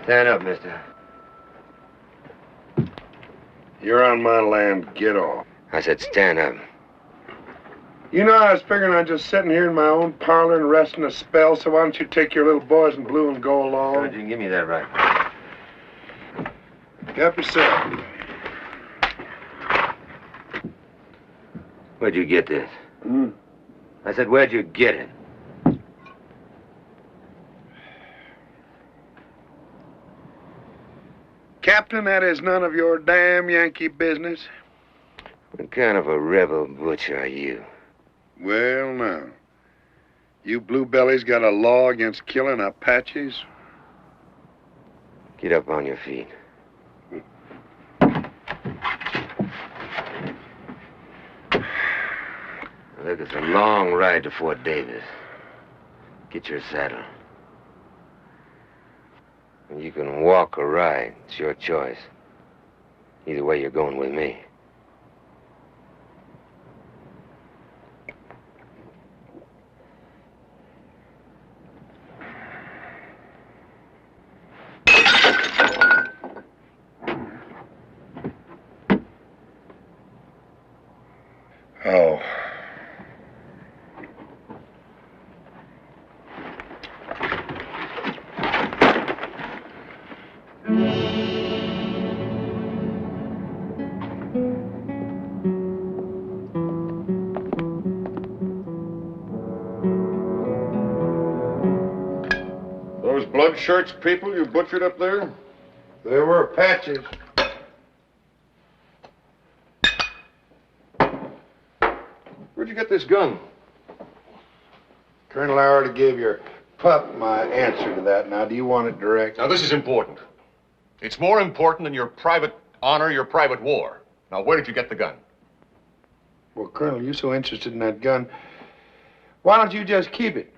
Stand up, mister. You're on my land. Get off. I said stand up. You know, I was figuring on just sitting here in my own parlor and resting a spell, so why don't you take your little boys in blue and go along? Sure, you can give me that right. Help yourself. Where'd you get this? I said, where'd you get it? Captain, that is none of your damn Yankee business. What kind of a rebel butch are you? Well, now. You bluebellies got a law against killing Apaches? Get up on your feet. Look, it's a long ride to Fort Davis. Get your saddle. You can walk or ride. It's your choice. Either way, you're going with me. Oh. Those blood shirts people you butchered up there? They were Apaches. Where'd you get this gun? Colonel, I already gave your pup my answer to that. Now, do you want it direct? Now, this is important. It's more important than your private honor, your private war. Now, where did you get the gun? Well, Colonel, you're so interested in that gun. Why don't you just keep it?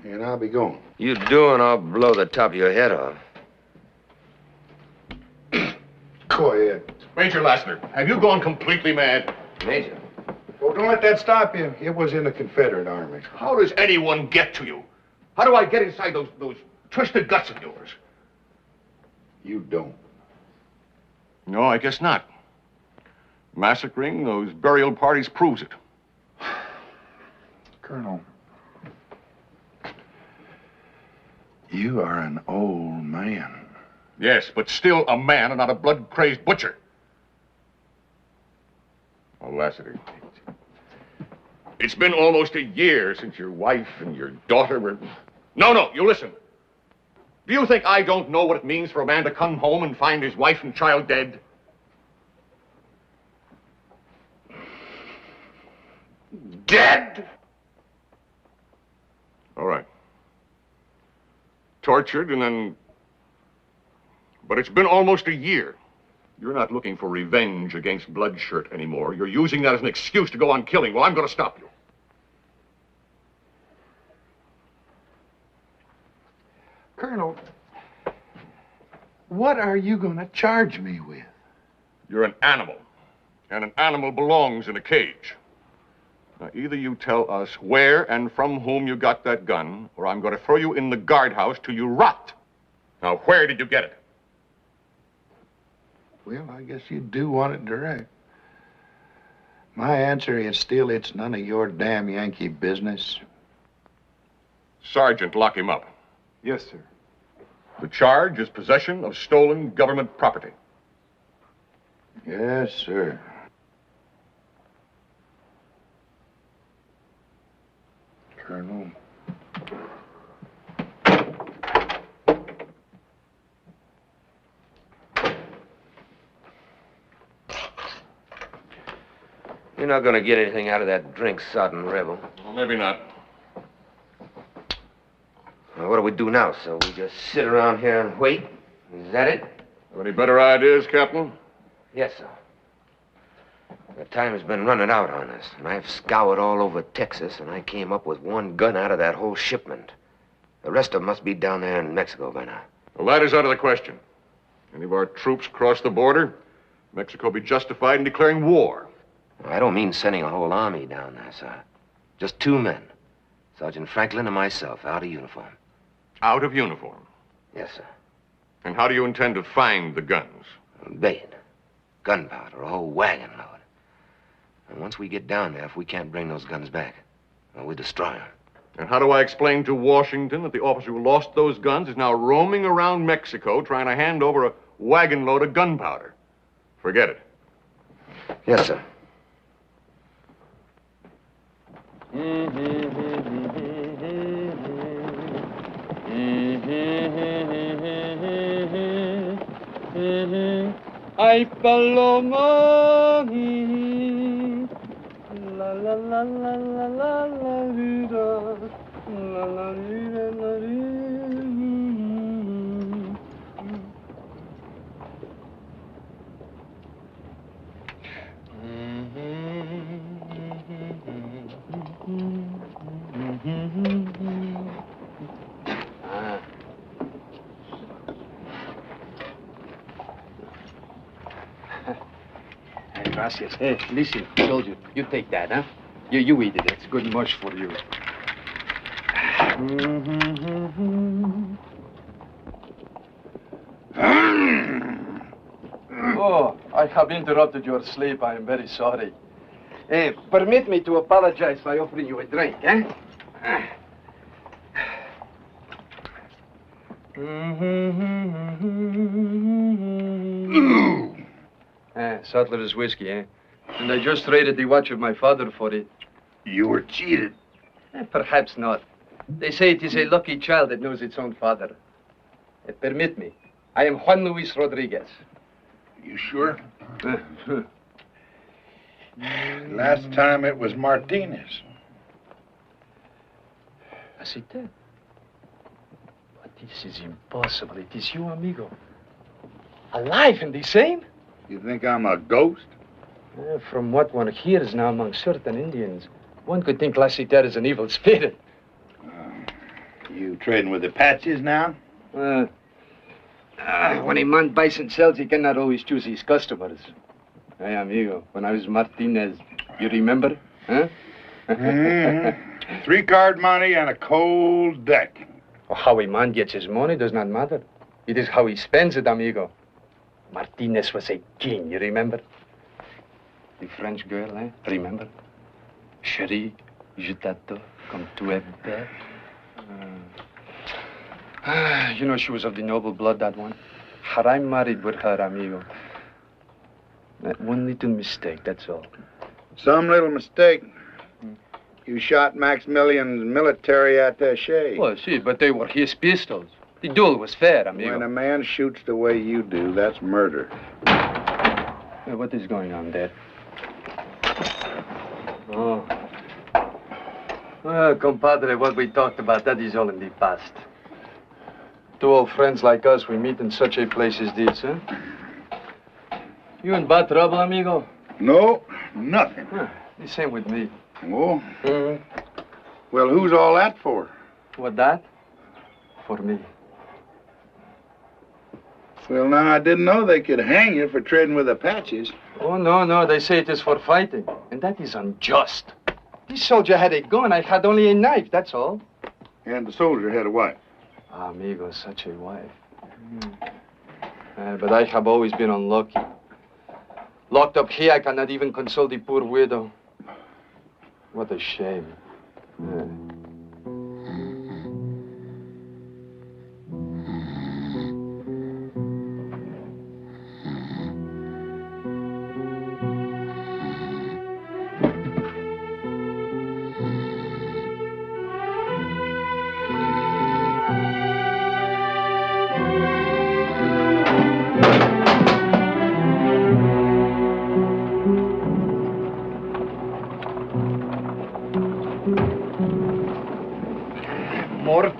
And I'll be going. You do, and I'll blow the top of your head off. Go ahead. Major Lassiter, have you gone completely mad? Major. Well, don't let that stop you. It was in the Confederate Army. How does anyone get to you? How do I get inside those twisted guts of yours? You don't. No, I guess not. Massacring those burial parties proves it. Colonel, you are an old man. Yes, but still a man and not a blood-crazed butcher. Oh, Lassiter, it's been almost a year since your wife and your daughter were... No, you listen. Do you think I don't know what it means for a man to come home and find his wife and child dead? Dead? All right. Tortured and then... But it's been almost a year. You're not looking for revenge against Bloodshirt anymore. You're using that as an excuse to go on killing. Well, I'm going to stop you. Colonel, what are you going to charge me with? You're an animal, and an animal belongs in a cage. Now, either you tell us where and from whom you got that gun, or I'm going to throw you in the guardhouse till you rot. Now, where did you get it? Well, I guess you do want it direct. My answer is still, it's none of your damn Yankee business. Sergeant, lock him up. Yes, sir. The charge is possession of stolen government property. Yes, sir. Colonel. You're not going to get anything out of that drink-sodden rebel. Well, maybe not. Well, what do we do now, sir? We just sit around here and wait? Is that it? Have any better ideas, Captain? Yes, sir. The time has been running out on us, and I've scoured all over Texas, and I came up with one gun out of that whole shipment. The rest of them must be down there in Mexico by now. Well, that is out of the question. Any of our troops cross the border, Mexico will be justified in declaring war. I don't mean sending a whole army down there, sir. Just 2 men. Sergeant Franklin and myself, out of uniform. Out of uniform? Yes, sir. And how do you intend to find the guns? Bait, gunpowder, a whole wagon load. And once we get down there, if we can't bring those guns back, well, we destroy them. And how do I explain to Washington that the officer who lost those guns is now roaming around Mexico trying to hand over a wagon load of gunpowder? Forget it. Yes, sir. Ay, paloma, la la la la la la la vida, la la vida, la vida. Gracias. Hey, listen, soldier, you take that, huh? You eat it. It's good mush for you. Oh, I have interrupted your sleep. I am very sorry. Permit me to apologize by offering you a drink, eh? Sutler's whiskey, eh? And I just traded the watch of my father for it. You were cheated. Perhaps not. They say it is a lucky child that knows its own father. Permit me. I am Juan Luis Rodriguez. You sure? Last time it was Martinez. Is it that? But this is impossible. It is you, amigo. Alive and the same? You think I'm a ghost? From what one hears now among certain Indians, one could think Lassiter is an evil spirit. You trading with Apaches now? When a man buys and sells, he cannot always choose his customers. Hey, amigo, when I was Martinez, you remember? Huh? 3-card money and a cold deck. How a man gets his money does not matter. It is how he spends it, amigo. Martinez was a king, you remember? The French girl, eh? Remember? Chérie, je t'adore comme tu es belle. You know, she was of the noble blood, that one. Had I married with her, amigo, that one little mistake, that's all. Some little mistake. You shot Maximilian's military attaché. Well, see, but they were his pistols. The duel was fair, amigo. When a man shoots the way you do, that's murder. Hey, what is going on there? Oh. Well, compadre, what we talked about, that is all in the past. Two old friends like us, we meet in such a place as this, huh? You in bad trouble, amigo? No, nothing. The same with me. Oh? Well, who's all that for? What, that? For me. Well, now, I didn't know they could hang you for trading with Apaches. Oh, no, they say it is for fighting. And that is unjust. This soldier had a gun, I had only a knife, that's all. And the soldier had a wife. Amigo, such a wife. But I have always been unlucky. Locked up here, I cannot even console the poor widow. What a shame.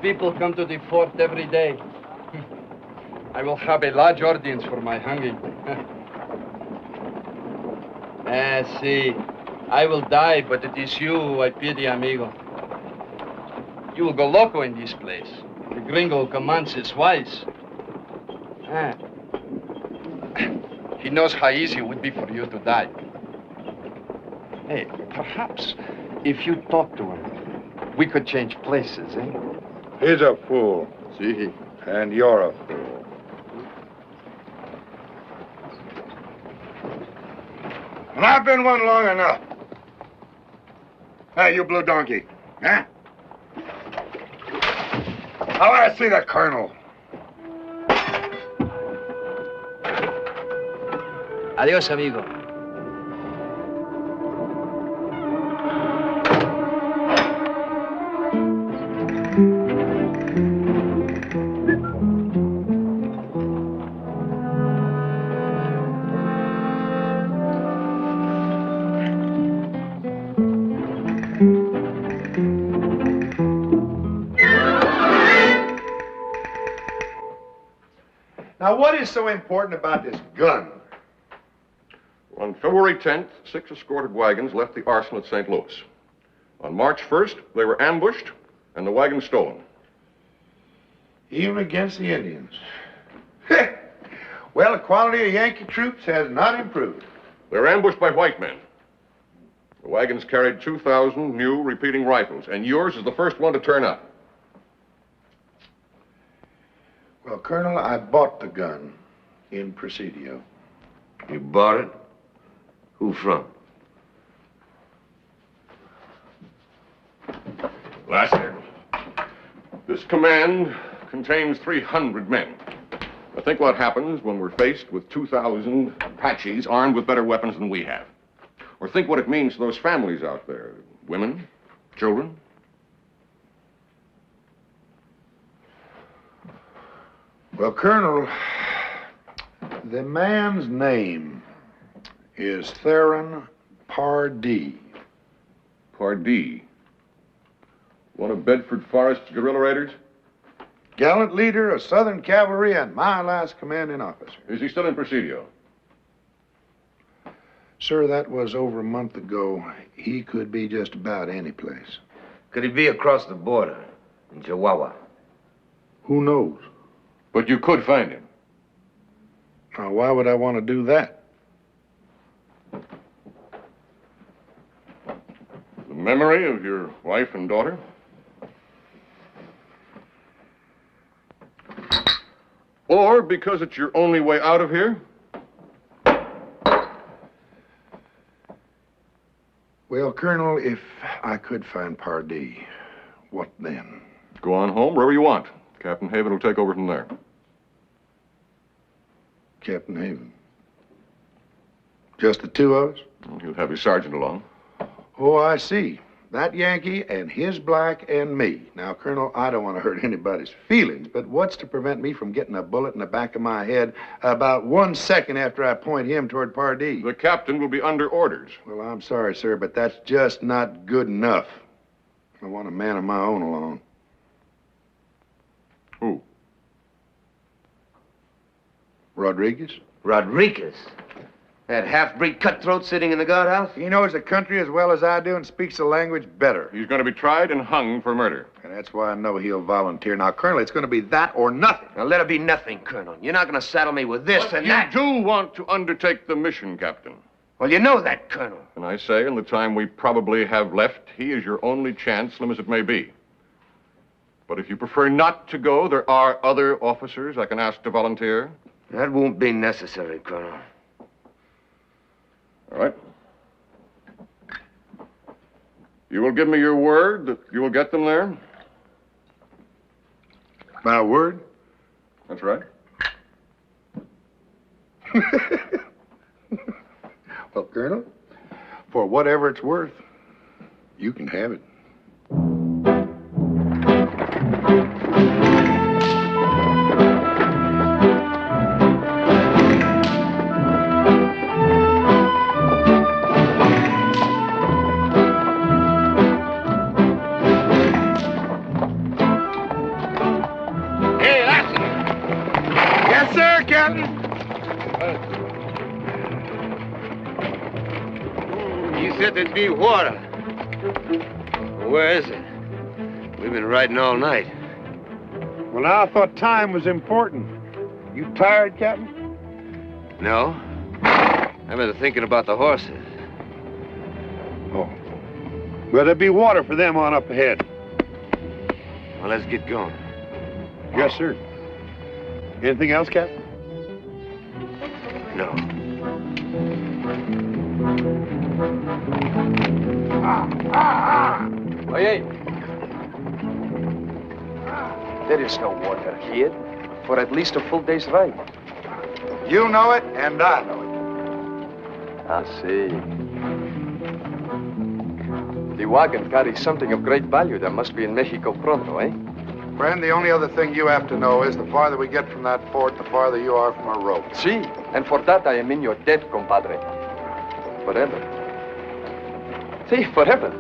People come to the fort every day. I will have a large audience for my hanging. See, I will die, but it is you who I pity, amigo. You will go loco in this place. The gringo Comancheros wise. He knows how easy it would be for you to die. Hey, perhaps if you talk to him, we could change places, eh? He's a fool. See? And you're a fool. And I've been one long enough. Hey, you blue donkey. Huh? I want to see the colonel. Adios, amigo. Now, what is so important about this gun? On February 10th, 6 escorted wagons left the arsenal at St. Louis. On March 1st, they were ambushed and the wagons stolen. Even against the Indians. Well, the quality of Yankee troops has not improved. They were ambushed by white men. The wagons carried 2,000 new repeating rifles, and yours is the first one to turn up. Well, Colonel, I bought the gun in Presidio. You bought it? Who from? Laster, this command contains 300 men. Now think what happens when we're faced with 2,000 Apaches armed with better weapons than we have. Or think what it means to those families out there. Women, children. Well, Colonel, the man's name is Theron Pardee. Pardee. One of Bedford Forrest's guerrilla raiders? Gallant leader of Southern Cavalry and my last commanding officer. Is he still in Presidio? Sir, that was over a month ago. He could be just about any place. Could he be across the border in Chihuahua? Who knows? But you could find him. Now, why would I want to do that? The memory of your wife and daughter? Or because it's your only way out of here? Well, Colonel, if I could find Pardee, what then? Go on home, wherever you want. Captain Haven will take over from there. Captain Haven. Just the two of us? He'll have his sergeant along. Oh, I see. That Yankee and his black and me. Now, Colonel, I don't want to hurt anybody's feelings, but what's to prevent me from getting a bullet in the back of my head about 1 second after I point him toward Pardee? The captain will be under orders. Well, I'm sorry, sir, but that's just not good enough. I want a man of my own along. Who? Rodriguez? Rodriguez? That half-breed cutthroat sitting in the guardhouse? He knows the country as well as I do and speaks the language better. He's going to be tried and hung for murder. And that's why I know he'll volunteer. Now, Colonel, it's going to be that or nothing. Now, let it be nothing, Colonel. You're not going to saddle me with this and that. You do want to undertake the mission, Captain. Well, you know that, Colonel. And I say, in the time we probably have left, he is your only chance, slim as it may be. But if you prefer not to go, there are other officers I can ask to volunteer. That won't be necessary, Colonel. All right. You will give me your word that you will get them there? My word? That's right. Well, Colonel, for whatever it's worth, you can have it. There'd be water. Where is it? We've been riding all night. Well, now I thought time was important. You tired, Captain? No. I've been thinking about the horses. Oh. Well, there'd be water for them on up ahead. Well, let's get going. Yes, sir. Anything else, Captain? No. Oye. There is no water here for at least a full day's ride. You know it, and I know it. I see. The wagon carries something of great value that must be in Mexico pronto, eh? Friend, the only other thing you have to know is the farther we get from that fort, the farther you are from a rope. Si, and for that I am in your debt, compadre. Forever. Si, forever.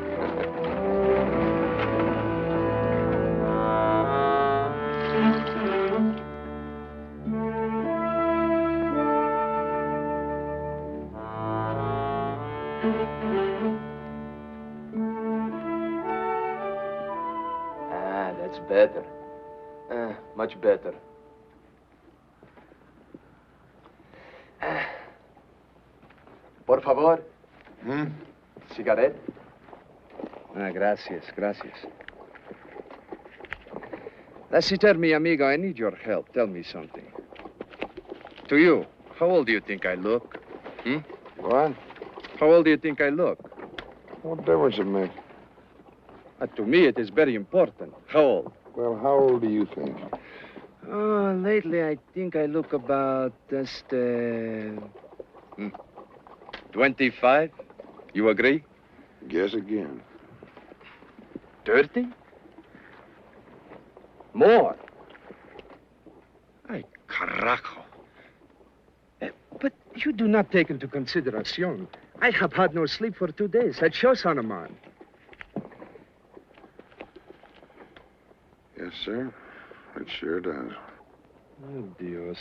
That's better. Much better. Por favor. Cigarette? Gracias, gracias. Lassiter, mi amigo, I need your help. Tell me something. To you, how old do you think I look? What? How old do you think I look? What difference it make? To me, it is very important. How old? Well, how old do you think? Oh, lately, I think I look about just, 25. You agree? Guess again. 30? More. Ay, carajo. But you do not take into consideration. I have had no sleep for 2 days. That shows on a man. Yes, sir. It sure does. Oh, Dios.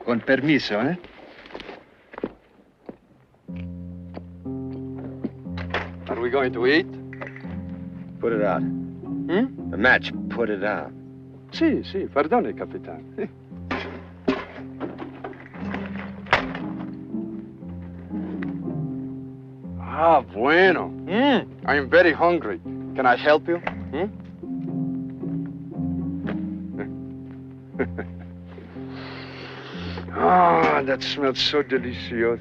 Con permiso, eh? Are we going to eat? Put it out. The match, put it out. Sì, sì, perdone, capitano. Ah, bueno. I am very hungry. Can I help you? Ah, that smells so delicious.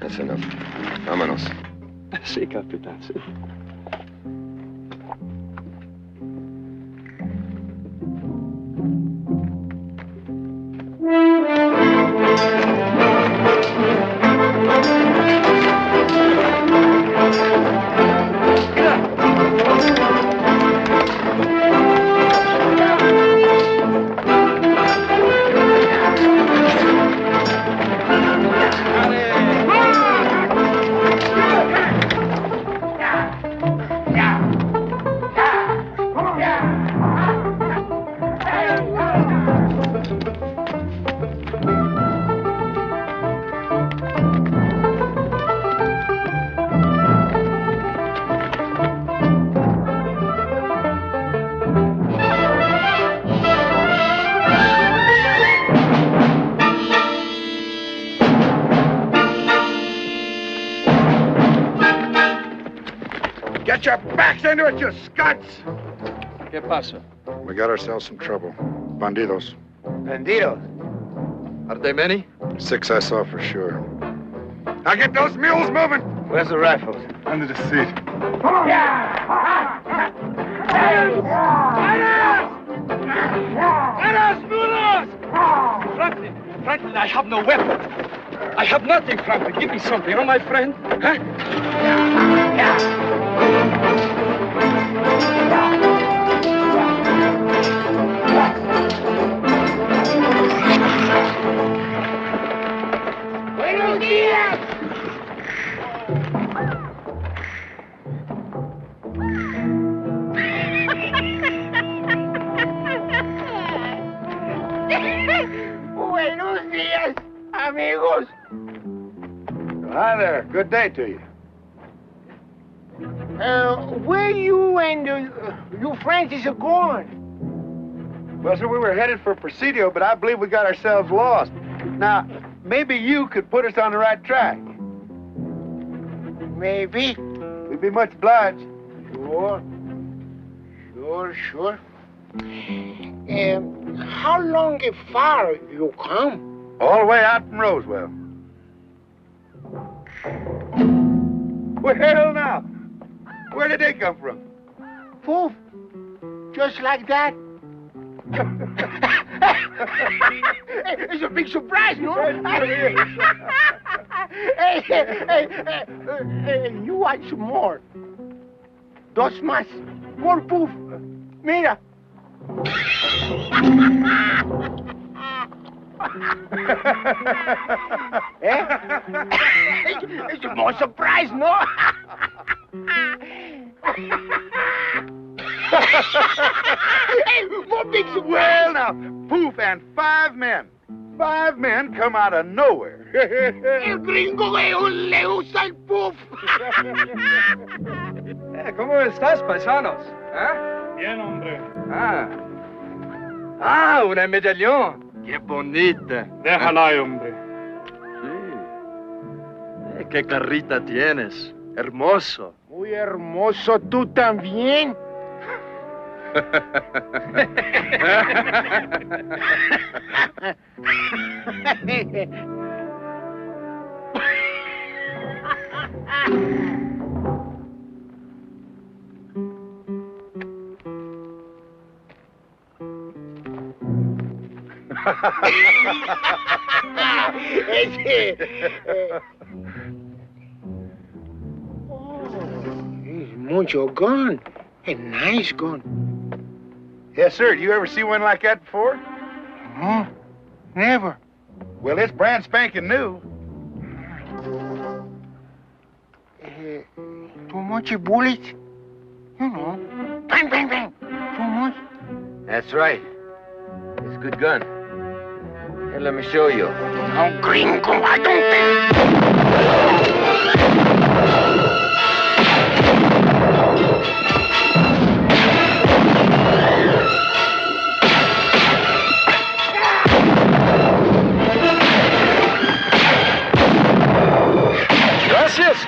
That's enough. Vámonos. Sí, Capitán, sí. Get your backs into it, you scuds! ¿Qué pasa? We got ourselves some trouble. Bandidos. Bandidos. Are they many? 6 I saw for sure. Now get those mules moving! Where's the rifles? Under the seat. Franklin, I have no weapon. I have nothing, Franklin. Give me something, you know, my friend? Huh? ¡Buenos días! Buenos días, amigos. Hi there. Good day to you. Where you and you Francis are going? Well, sir, we were headed for Presidio, but I believe we got ourselves lost. Now, maybe you could put us on the right track. Maybe. We'd be much obliged. Sure. How long far you come? All the way out from Roswell. Well, now, where did they come from? Poof. Just like that. It's a big surprise, no? Hey, you want some more? Dos más. More poof. Mira. It's a more surprise, no? Hey, more big surprise. Well, now, poof, and 5 men. 5 men come out of nowhere. El gringo le usa el poof. ¿Cómo estás, paisanos? ¿Ah? Bien, hombre. Una medallón. Qué bonita. Déjala, hombre. Sí. Qué carrita tienes. Hermoso. Muy hermoso, tú también. It's mucho gun. A nice gun. Yes, sir. You ever see one like that before? No, never. Well, it's brand spanking new. Too much bullets? You know. Bang, bang, bang. Too much? That's right. It's a good gun. Here, let me show you. No, gringo, I don't Gracias.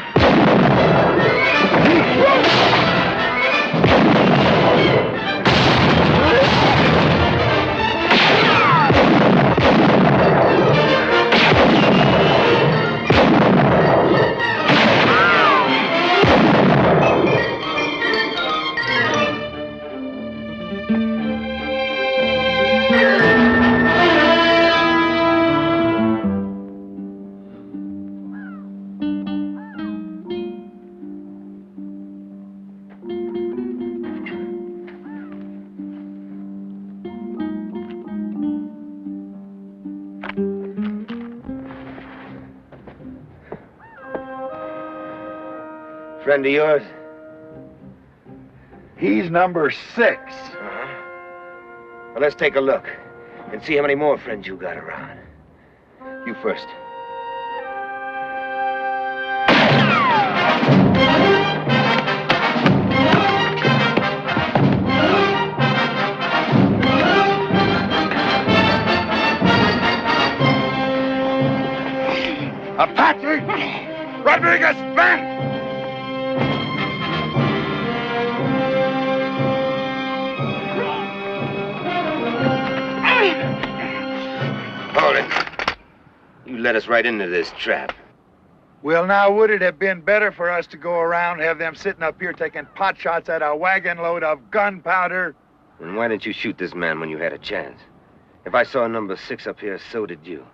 Friend of yours? He's number 6. Well, let's take a look and see how many more friends you got around. You first. Apache! Rodriguez, man! Hold it. You led us right into this trap. Well, now, would it have been better for us to go around, have them sitting up here taking pot shots at a wagon load of gunpowder? And why didn't you shoot this man when you had a chance? If I saw number 6 up here, so did you.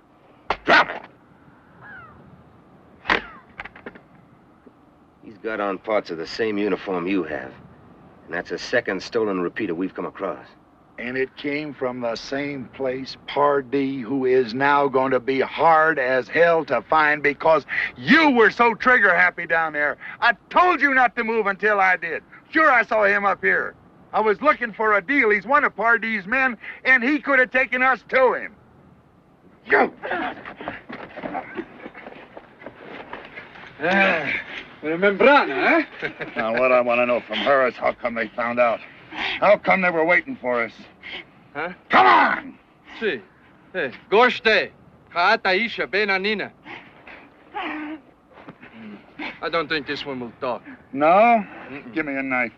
Drop it! He's got on parts of the same uniform you have. And that's the second stolen repeater we've come across. And it came from the same place, Pardee, who is now going to be hard as hell to find because you were so trigger-happy down there. I told you not to move until I did. Sure, I saw him up here. I was looking for a deal. He's one of Pardee's men, and he could have taken us to him. Go! Membrana, eh? Now, what I want to know from her is how come they found out? How come they were waiting for us? Huh? Come on! Si. Goshte. Kaataisha benanina. I don't think this one will talk. No? Give me a knife.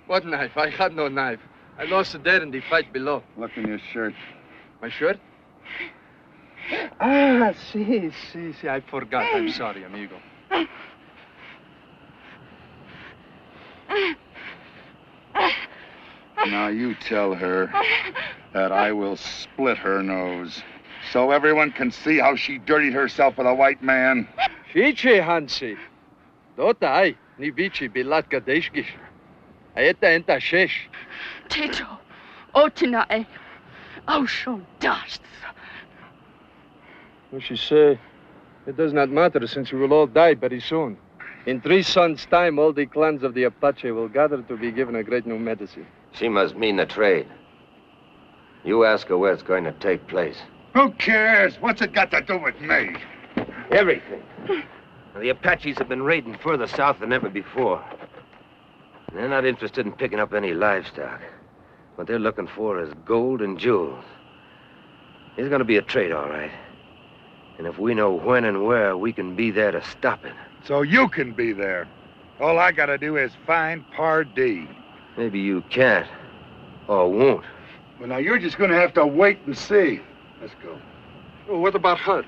What knife? I had no knife. I lost it there in the fight below. Look in your shirt. My shirt? Ah, si. I forgot. I'm sorry, amigo. Now you tell her that I will split her nose so everyone can see how she dirtied herself with a white man. Fiche, Hansi. Dotai, ni bici bilatka deshkish. Aeta enta shesh. Tito, otinae, ausho dust. What she say? It does not matter since we will all die very soon. In 3 sons' time, all the clans of the Apache will gather to be given a great new medicine. She must mean the trade. You ask her where it's going to take place. Who cares? What's it got to do with me? Everything. The Apaches have been raiding further south than ever before. They're not interested in picking up any livestock. What they're looking for is gold and jewels. There's going to be a trade, all right. And if we know when and where, we can be there to stop it. So you can be there. All I gotta do is find Pardee. Maybe you can't, or won't. Well, now you're just gonna have to wait and see. Let's go. Oh, what about her?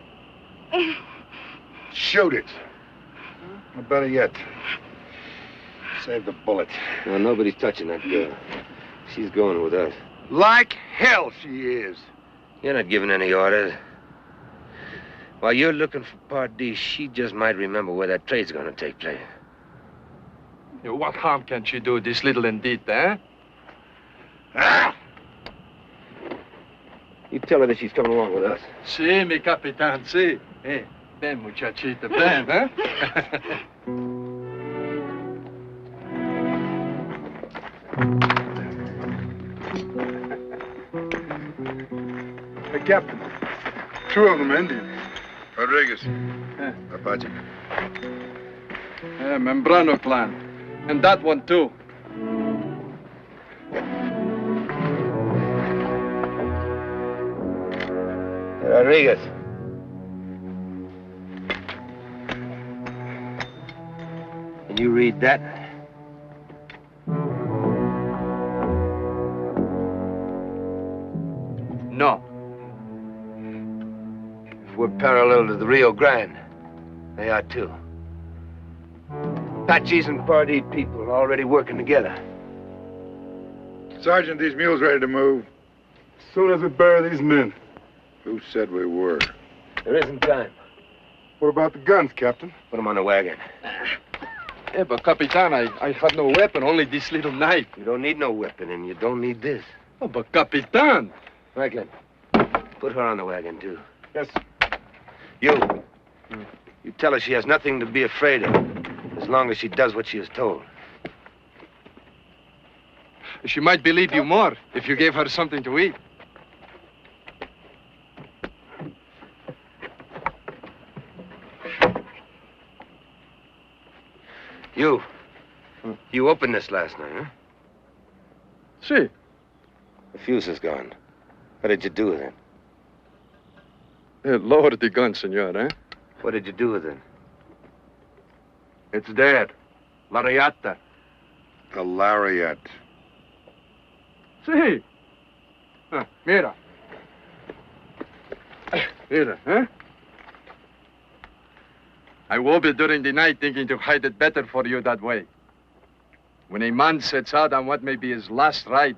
Shoot it. Or better yet, save the bullet. No, nobody's touching that girl. She's going with us. Like hell she is. You're not giving any orders. While you're looking for Pardee, she just might remember where that trade's gonna take place. What harm can she do, this little Indita, eh? Ah! You tell her that she's coming along with us. Si, mi capitan, si. Ven, muchachita, ven, eh? Hey, Captain. 2 of them Indians. Rodriguez. Apache. Membrano clan. And that one, too. Rodriguez. Can you read that? No. We're parallel to the Rio Grande. They are too. Apaches and Pardee people are already working together. Sergeant, these mules ready to move. As soon as we bury these men. Who said we were? There isn't time. What about the guns, Captain? Put them on the wagon. Yeah, but Capitan, I had no weapon, only this little knife. You don't need no weapon, and you don't need this. Oh, but Capitan! Franklin, put her on the wagon, too. Yes. You tell her she has nothing to be afraid of. As long as she does what she is told. She might believe you more if you gave her something to eat. You opened this last night, huh? See. The fuse is gone. What did you do with it? Lower the gun, senor, eh? What did you do with it? It's dead. Lariata. The lariat. See. Mira. Mira, huh? I woke up during the night thinking to hide it better for you that way. When a man sets out on what may be his last ride,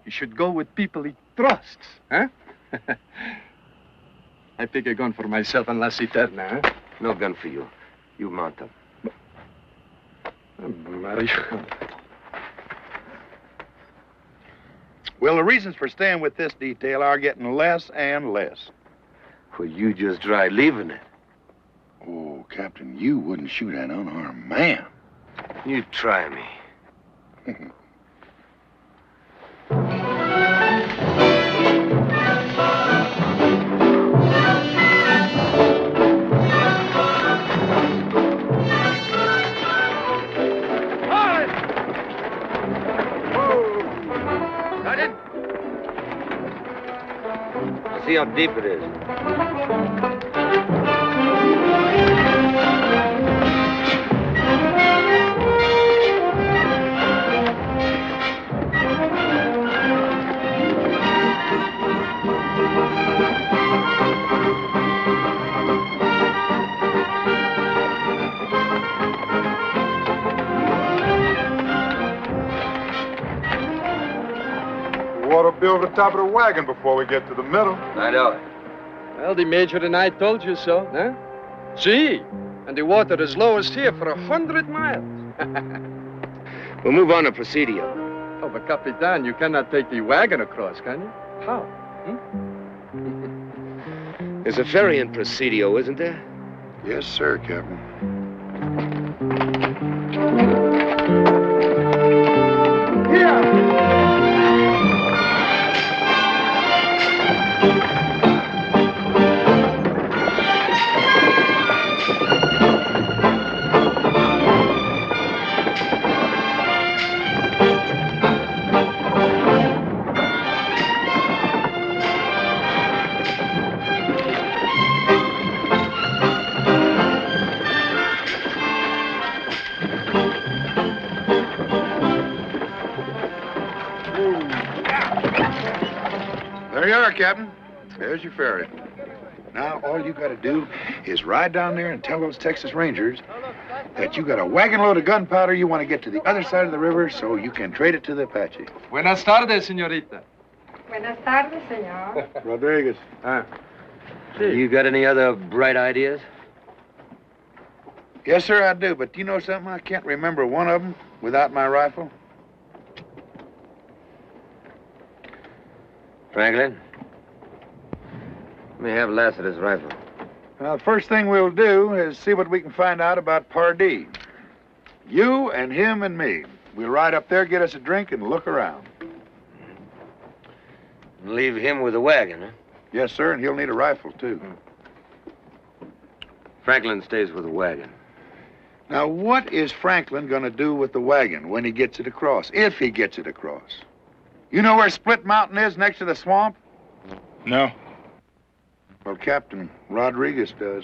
he should go with people he trusts, huh? I pick a gun for myself and La Citerna, huh? No gun for you. You mount them. Mario. Well, the reasons for staying with this detail are getting less and less. Well, you just tried leaving it. Oh, Captain, you wouldn't shoot an unarmed man. You try me. See how deep it is. Ought to build the top of the wagon before we get to the middle. I know it. Well, the Major and I told you so, huh? See? And the water is lowest here for 100 miles. We'll move on to Presidio. Oh, but Capitan, you cannot take the wagon across, can you? How? There's a ferry in Presidio, isn't there? Yes, sir, Captain. There you are, Captain. There's your ferry. Now, all you got to do is ride down there and tell those Texas Rangers that you got a wagon load of gunpowder you want to get to the other side of the river so you can trade it to the Apache. Buenas tardes, señorita. Buenas tardes, señor. Rodriguez. You got any other bright ideas? Yes, sir, I do. But do you know something? I can't remember one of them without my rifle. Franklin? Let me have Lassiter's rifle. Well, the first thing we'll do is see what we can find out about Pardee. You and him and me. We'll ride up there, get us a drink, and look around. Leave him with the wagon, huh? Yes, sir, and he'll need a rifle, too. Franklin stays with the wagon. Now, what is Franklin going to do with the wagon when he gets it across, if he gets it across? You know where Split Mountain is, next to the swamp? No. Well, Captain Rodriguez does.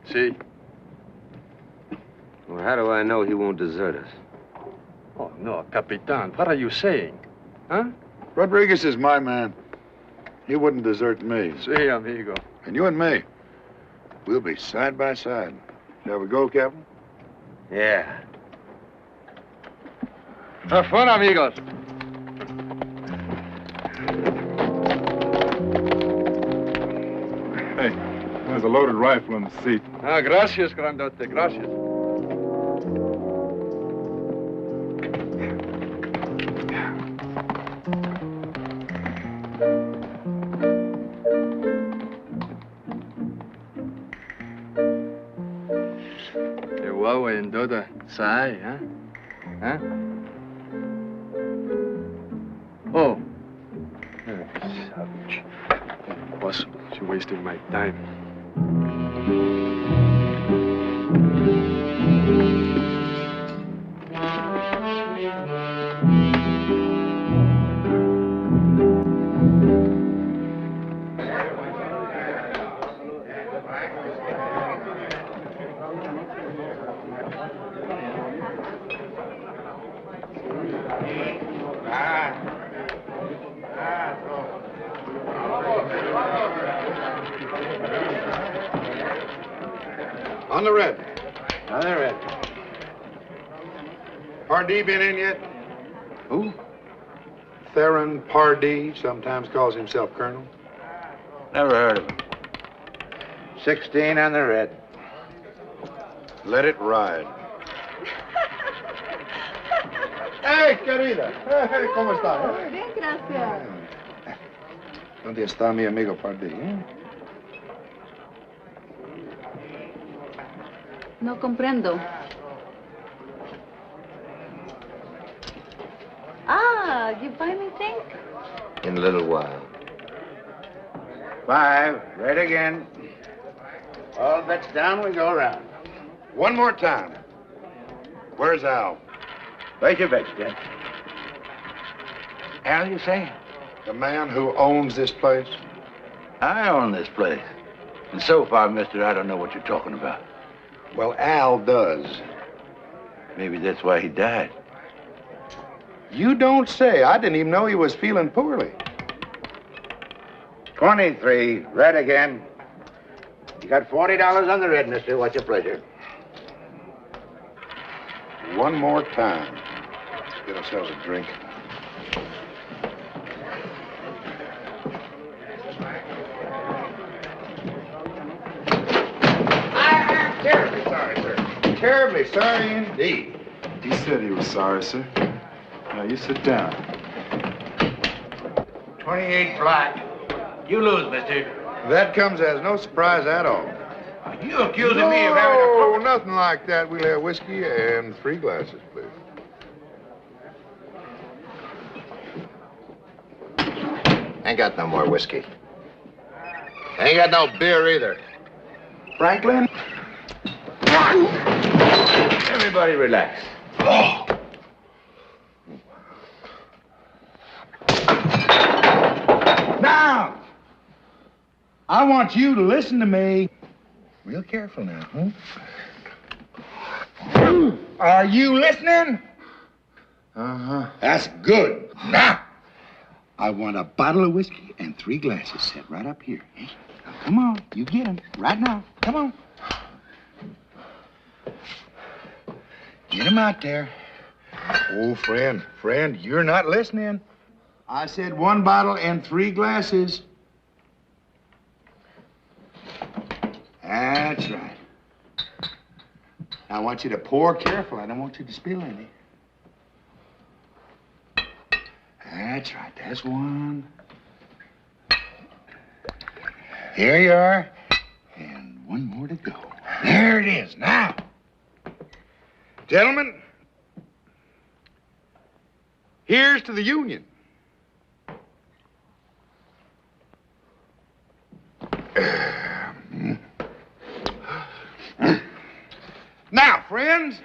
See? Well, how do I know he won't desert us? Oh, no, Capitan. What are you saying? Huh? Rodriguez is my man. He wouldn't desert me. See, amigo. And you and me, we'll be side by side. Shall we go, Captain? Yeah. Have fun, amigos. Hey, there's a loaded rifle in the seat. Ah, gracias, grandote, gracias. Chihuahua and Doda Sai, huh? Huh? Oh. Savage. Impossible. You're wasting my time. On the red. On the red. Pardee been in yet? Who? Theron Pardee, sometimes calls himself Colonel. Never heard of him. 16 on the red. Let it ride. Hey, querida. Hey, ¿cómo está? Bien, gracias. ¿Dónde está mi amigo Pardee? No comprendo. Ah, you buy me things? In a little while. 5, red again. All bets down, we go around. One more time. Where's Al? Place your bets, Jen. Al, you say? The man who owns this place? I own this place. And so far, mister, I don't know what you're talking about. Well, Al does. Maybe that's why he died. You don't say. I didn't even know he was feeling poorly. 23, red again. You got $40 on the red, mister. What's your pleasure? One more time. Let's get ourselves a drink. I'm terribly sorry, sir. Terribly sorry indeed. He said he was sorry, sir. Now, you sit down. 28 black. You lose, mister. That comes as no surprise at all. You accusing me of having a... No, nothing like that. We'll have whiskey and 3 glasses, please. Ain't got no more whiskey. Ain't got no beer either. Franklin? Everybody relax. Now, I want you to listen to me. Real careful now, huh? Are you listening? Uh-huh. That's good. Now, I want a bottle of whiskey and 3 glasses set right up here. Eh? Now, come on, you get them right now. Come on. Get them out there. Oh, friend, you're not listening. I said 1 bottle and 3 glasses. That's right. Now, I want you to pour careful. I don't want you to spill any. That's right. That's 1. Here you are. And 1 more to go. There it is. Now, gentlemen, here's to the Union. Now, friends,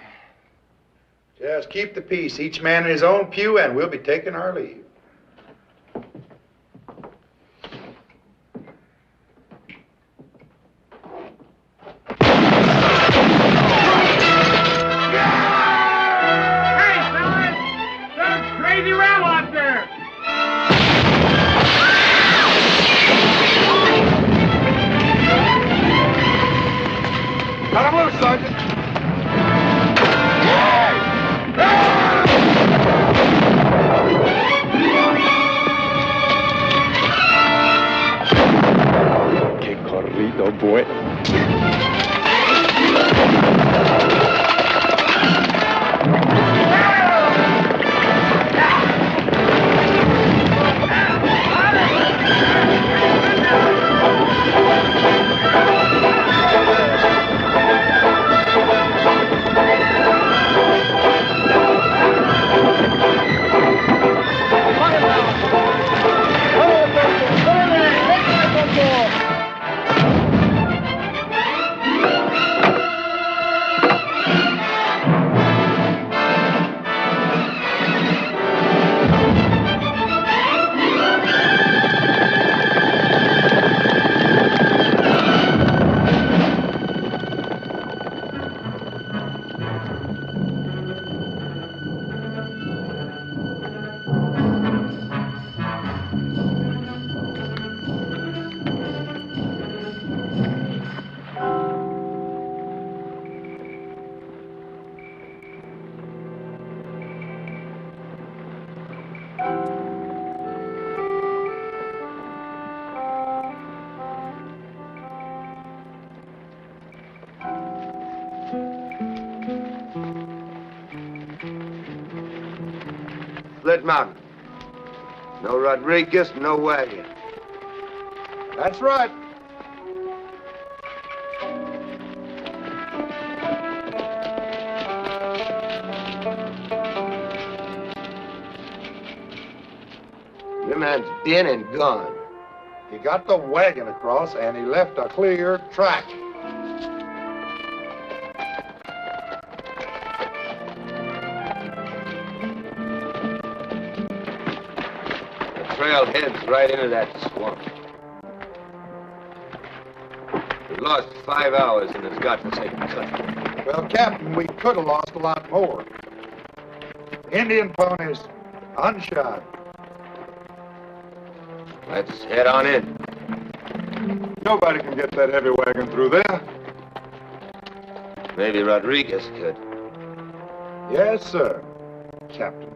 just keep the peace. Each man in his own pew, and we'll be taking our leave. Hey, fellas! There's a crazy ram out there! Cut him loose, Sergeant. Que corrido, boy. Split Mountain. No Rodriguez, no wagon. That's right. Your man's been and gone. He got the wagon across, and he left a clear track. The trail heads right into that swamp. We lost 5 hours in this godforsaken cut. Well, Captain, we could have lost a lot more. Indian ponies, unshod. Let's head on in. Nobody can get that heavy wagon through there. Maybe Rodriguez could. Yes, sir, Captain.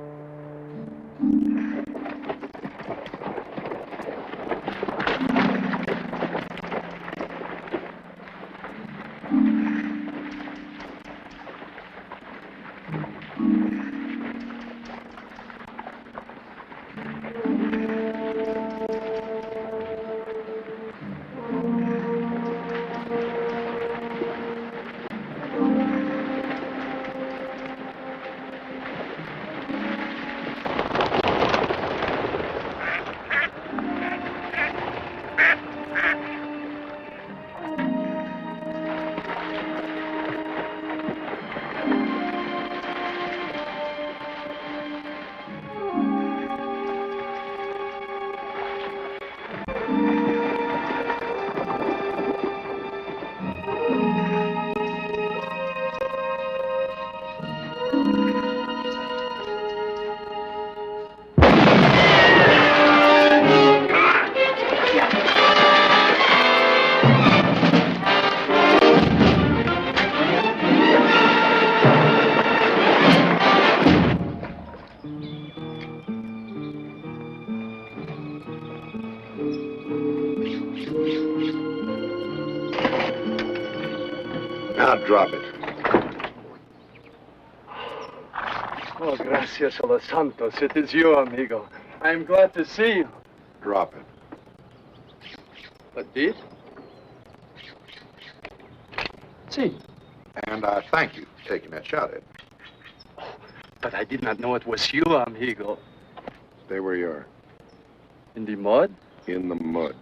Now drop it. Oh, gracias a los santos. It is you, amigo. I am glad to see you. Drop it. But did? See. And I thank you for taking that shot at me. But I did not know it was you, amigo. Stay where you are. In the mud? In the mud.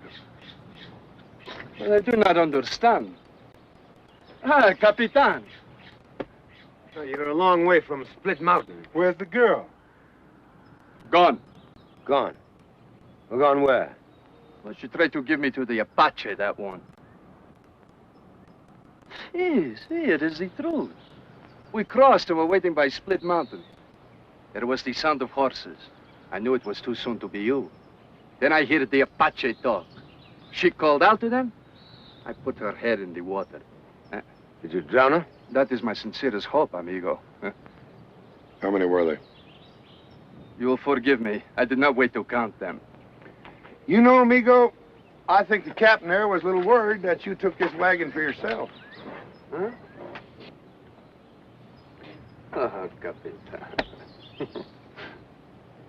Well, I do not understand. Ah, Capitan. Oh, you're a long way from Split Mountain. Where's the girl? Gone. Gone. Well, gone where? Well, she tried to give me to the Apache, that one. See, it is the truth. We crossed and were waiting by Split Mountain. There was the sound of horses. I knew it was too soon to be you. Then I heard the Apache talk. She called out to them. I put her head in the water. Did you drown her? That is my sincerest hope, amigo. How many were they? You will forgive me. I did not wait to count them. You know, amigo, I think the captain there was a little worried that you took this wagon for yourself. Huh? Oh, Capitan.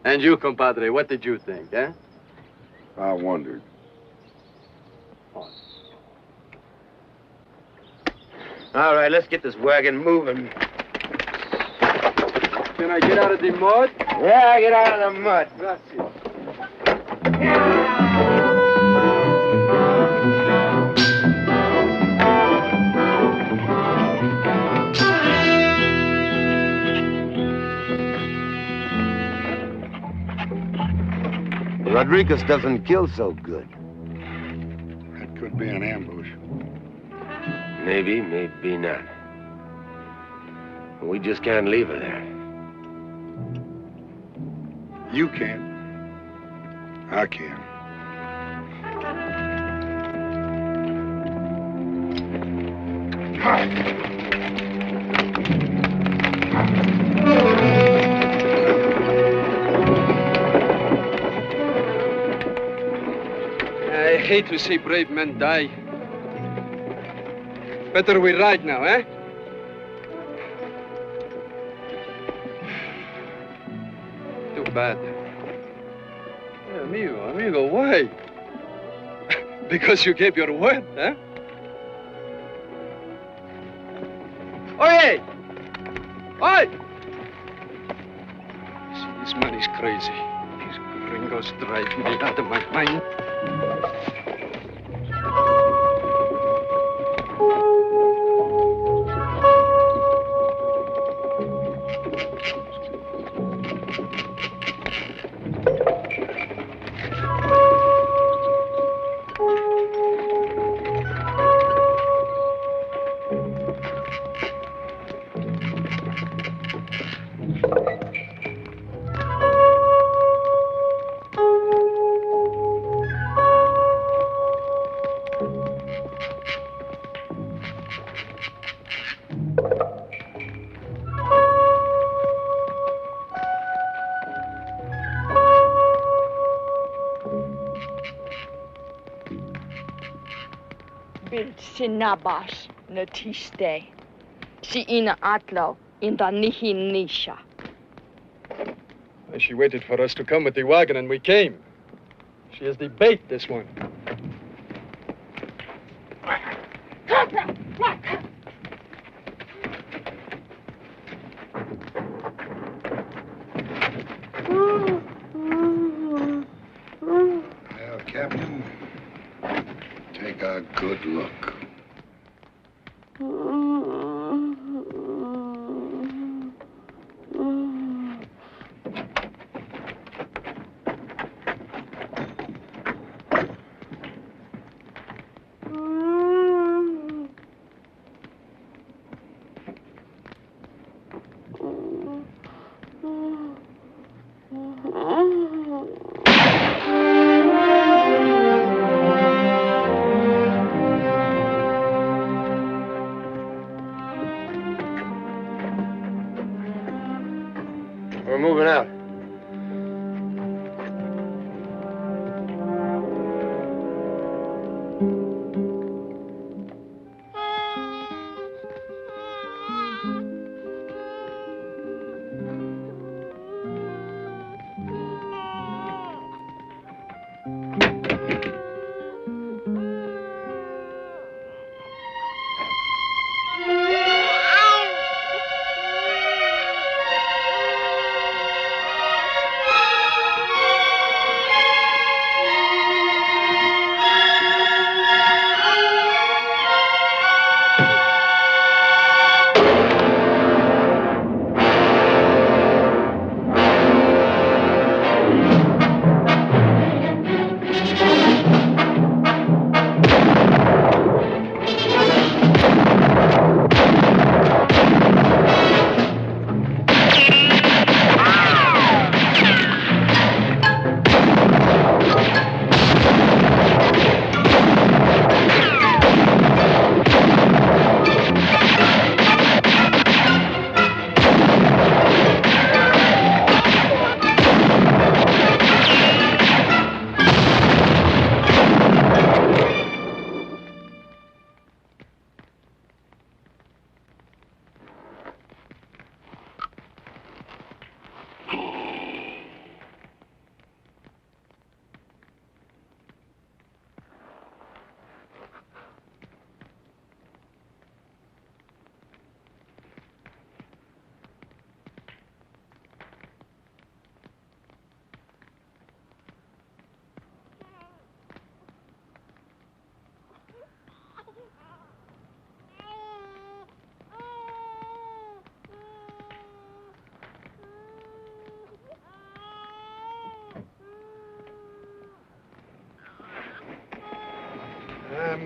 And you, compadre, what did you think, eh? I wondered. All right, let's get this wagon moving. Can I get out of the mud? Yeah, get out of the mud. Gracias. Rodriguez doesn't kill so good. That could be an ambush. Maybe, maybe not. We just can't leave her there. You can. I can. I hate to see brave men die. Better we ride now, eh? To bad. Hey, amigo, why? Because you gave your word, huh? Oye! Oi! See, this man is crazy. These gringos drive me out of my mind. Sinabash natiste. Si ina atlo in the nihinisha. She waited for us to come with the wagon, and we came. She is the bait, this one. Well, Captain, take a good look. We're moving out.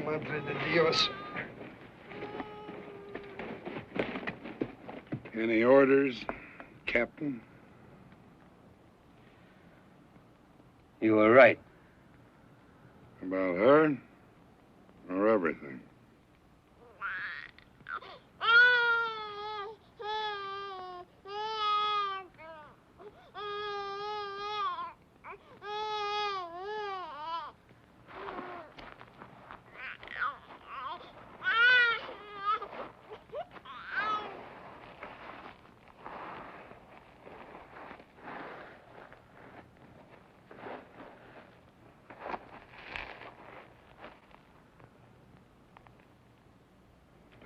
Madre de Dios. Any orders, Captain? You were right. About her? Or everything?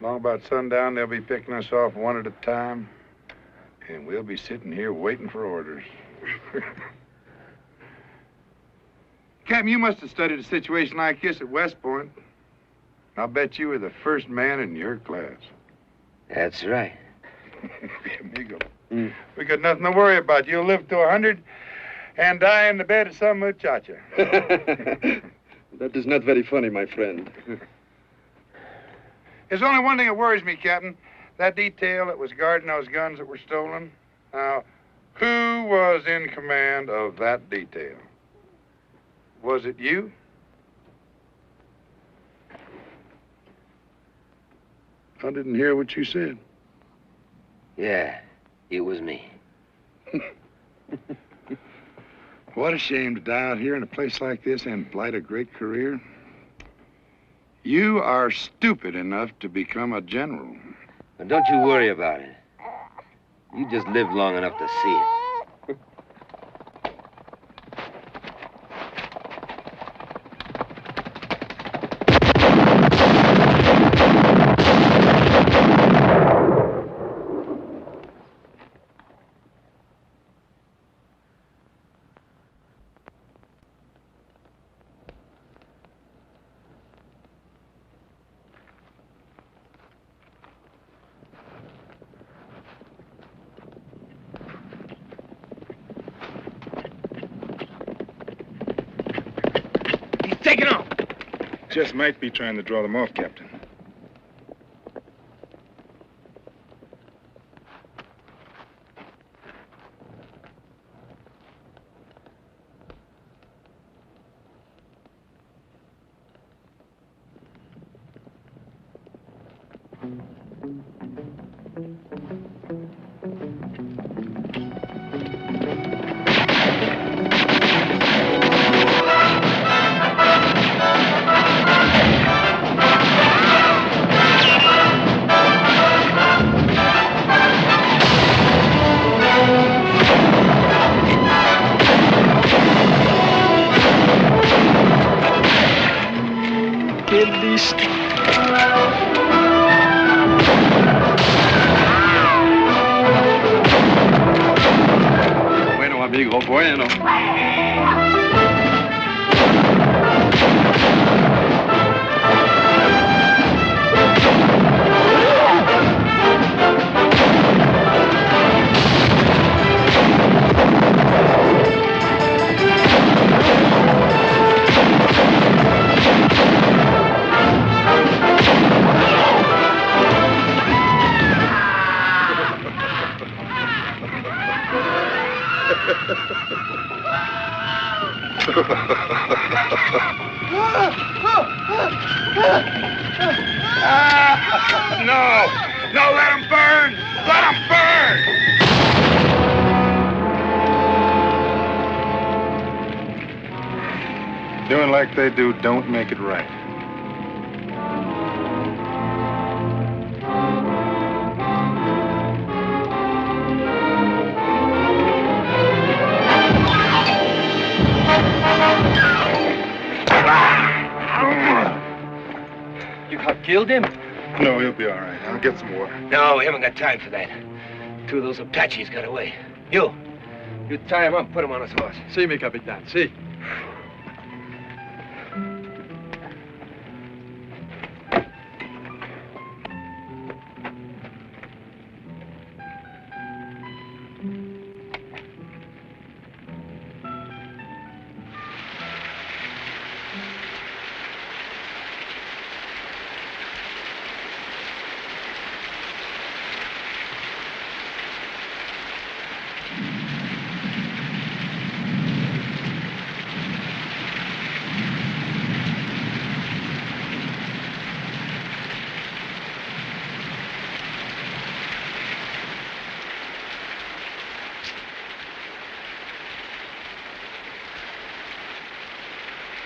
Long about sundown, they'll be picking us off one at a time, and we'll be sitting here waiting for orders. Captain, you must have studied a situation like this at West Point. I'll bet you were the first man in your class. That's right. Amigo. We got nothing to worry about. You'll live to 100 and die in the bed of some muchacha. That is not very funny, my friend. There's only one thing that worries me, Captain. That detail that was guarding those guns that were stolen. Now, who was in command of that detail? Was it you? I didn't hear what you said. Yeah, it was me. What a shame to die out here in a place like this and blight a great career. You are stupid enough to become a general. But don't you worry about it. You just lived long enough to see it. Take it off. Just might be trying to draw them off, Captain. Bueno, amigo, bueno. No! No, let him burn! Let him burn! Doing like they do don't make it right. You have killed him? No, he'll be all right. I'll get some water. No, we haven't got time for that. Two of those Apaches got away. You tie him up, put him on his horse. Si, mi capitan, si.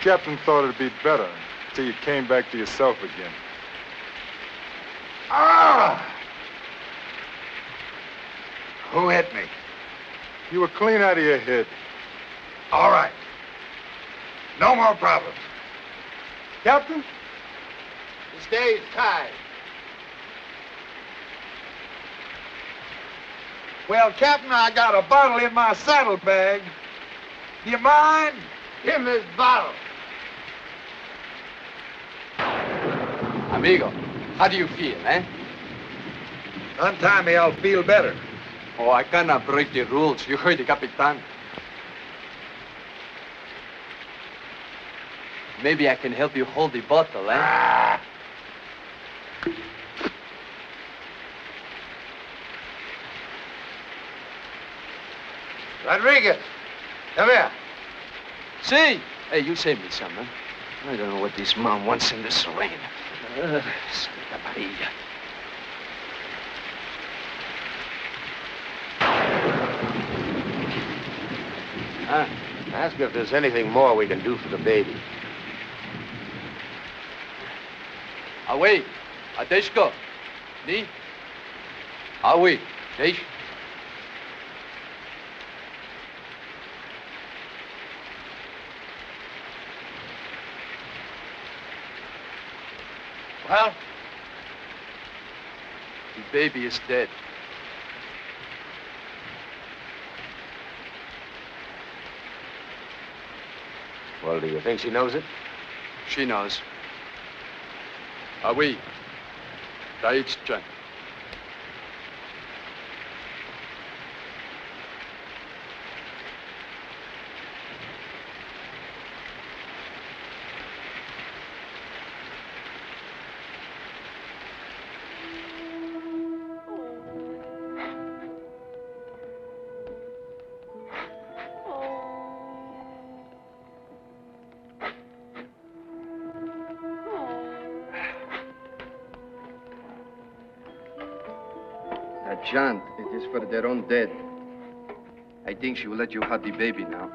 Captain thought it'd be better till you came back to yourself again. Ah! Who hit me? You were clean out of your head. All right. No more problems. Captain? He stays tied. Well, Captain, I got a bottle in my saddlebag. Do you mind? Give me this bottle. Amigo, how do you feel, eh? Untie me, I'll feel better. Oh, I cannot break the rules. You heard the Capitan. Maybe I can help you hold the bottle, eh? Rodriguez, come here. See? Hey, you saved me some, huh? I don't know what this mom wants in this rain. Santa Maria. Ask if there's anything more we can do for the baby. Away. Adeshko. Ni. Away. Desh. Well? The baby is dead. Well, do you think she knows it? She knows. Away. Daichan. John, it is for their own dead. I think she will let you have the baby now.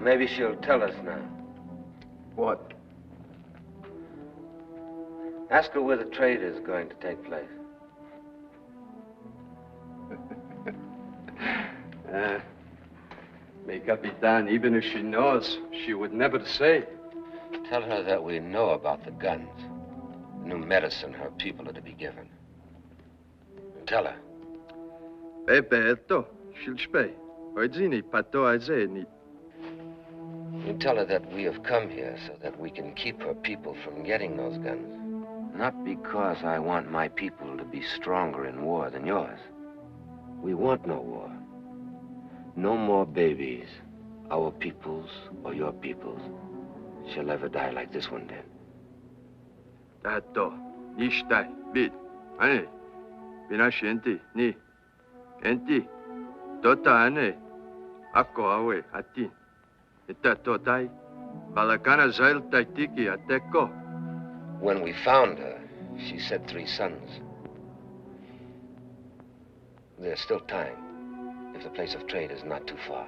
Maybe she'll tell us now. What? Ask her where the trade is going to take place. Mais Capitan, even if she knows, she would never say. Tell her that we know about the guns, the new medicine her people are to be given. And tell her. Pepe, she'll spay. Oidzini pato aizeni. You tell her that we have come here so that we can keep her people from getting those guns. Not because I want my people to be stronger in war than yours. We want no war. No more babies, our people's or your people's, shall ever die like this one did. Tato, nishtai, bid, ane, binashenti, ni, enti, tota ane, ako awe, atin. When we found her, she said 3 sons. There's still time, if the place of trade is not too far.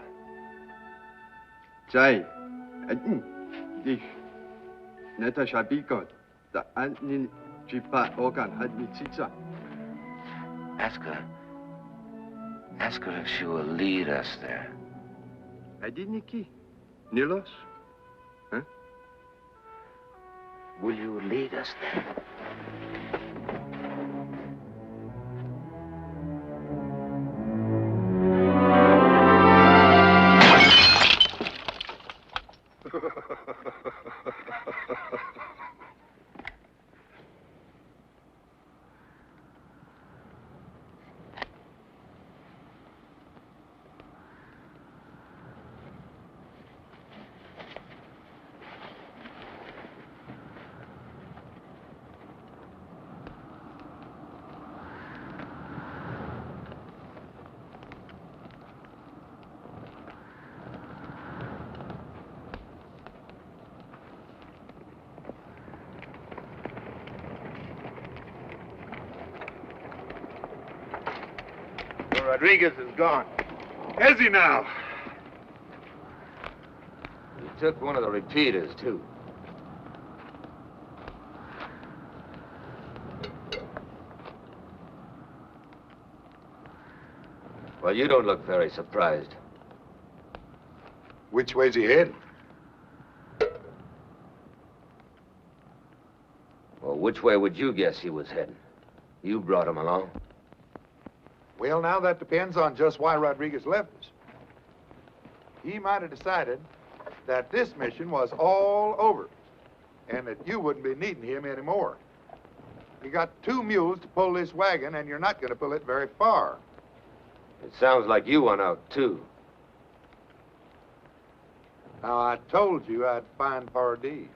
Jai, dish, neta shabikot, the anin jipa organ had mitziza. Ask her if she will lead us there. I did Nikki. Nilos? Huh? Will you lead us there? Rodriguez is gone. Is he now? He took one of the repeaters, too. Well, you don't look very surprised. Which way's he heading? Well, which way would you guess he was heading? You brought him along. Well, now that depends on just why Rodriguez left us. He might have decided that this mission was all over and that you wouldn't be needing him anymore. You got 2 mules to pull this wagon, and you're not going to pull it very far. It sounds like you went out, too. Now, I told you I'd find Pardee.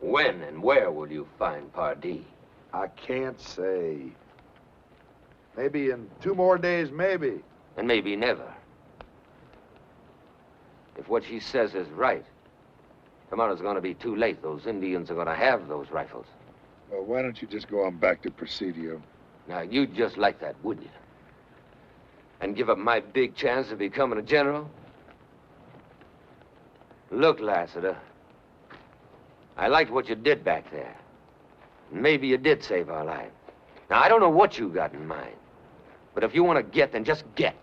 When and where will you find Pardee? I can't say. Maybe in 2 more days, maybe. And maybe never. If what she says is right, tomorrow's going to be too late. Those Indians are going to have those rifles. Well, why don't you just go on back to Presidio? Now, you'd just like that, wouldn't you? And give up my big chance of becoming a general? Look, Lassiter, I liked what you did back there. Maybe you did save our lives. Now, I don't know what you got in mind, but if you want to get, then just get.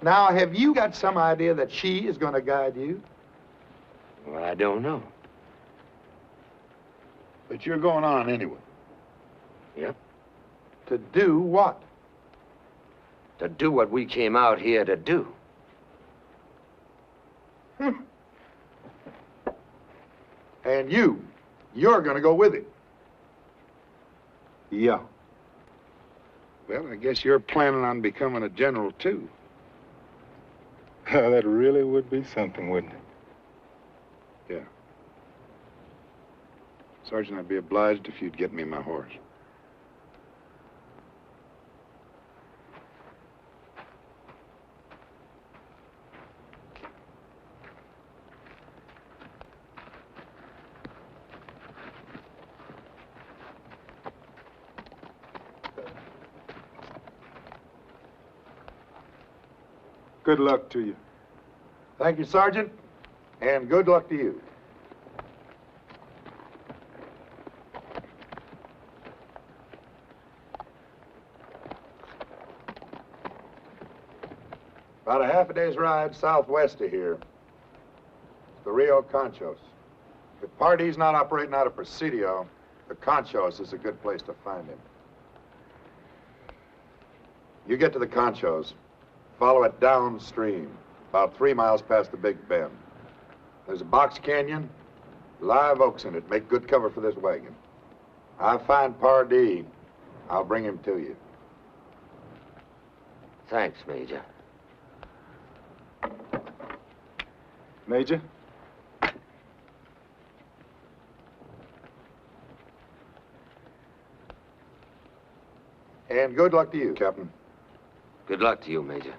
Now, have you got some idea that she is going to guide you? Well, I don't know. But you're going on anyway. Yep. To do what? To do what we came out here to do. And you're going to go with him. Yeah. Well, I guess you're planning on becoming a general, too. That really would be something, wouldn't it? Yeah. Sergeant, I'd be obliged if you'd get me my horse. Good luck to you. Thank you, Sergeant, and good luck to you. About a half a day's ride southwest of here. It's the Rio Conchos. If Pardee's not operating out of Presidio, the Conchos is a good place to find him. You get to the Conchos, follow it downstream, about 3 miles past the Big Bend. There's a box canyon, live oaks in it, make good cover for this wagon. I find Pardee, I'll bring him to you. Thanks, Major. Major? And good luck to you, Captain. Good luck to you, Major.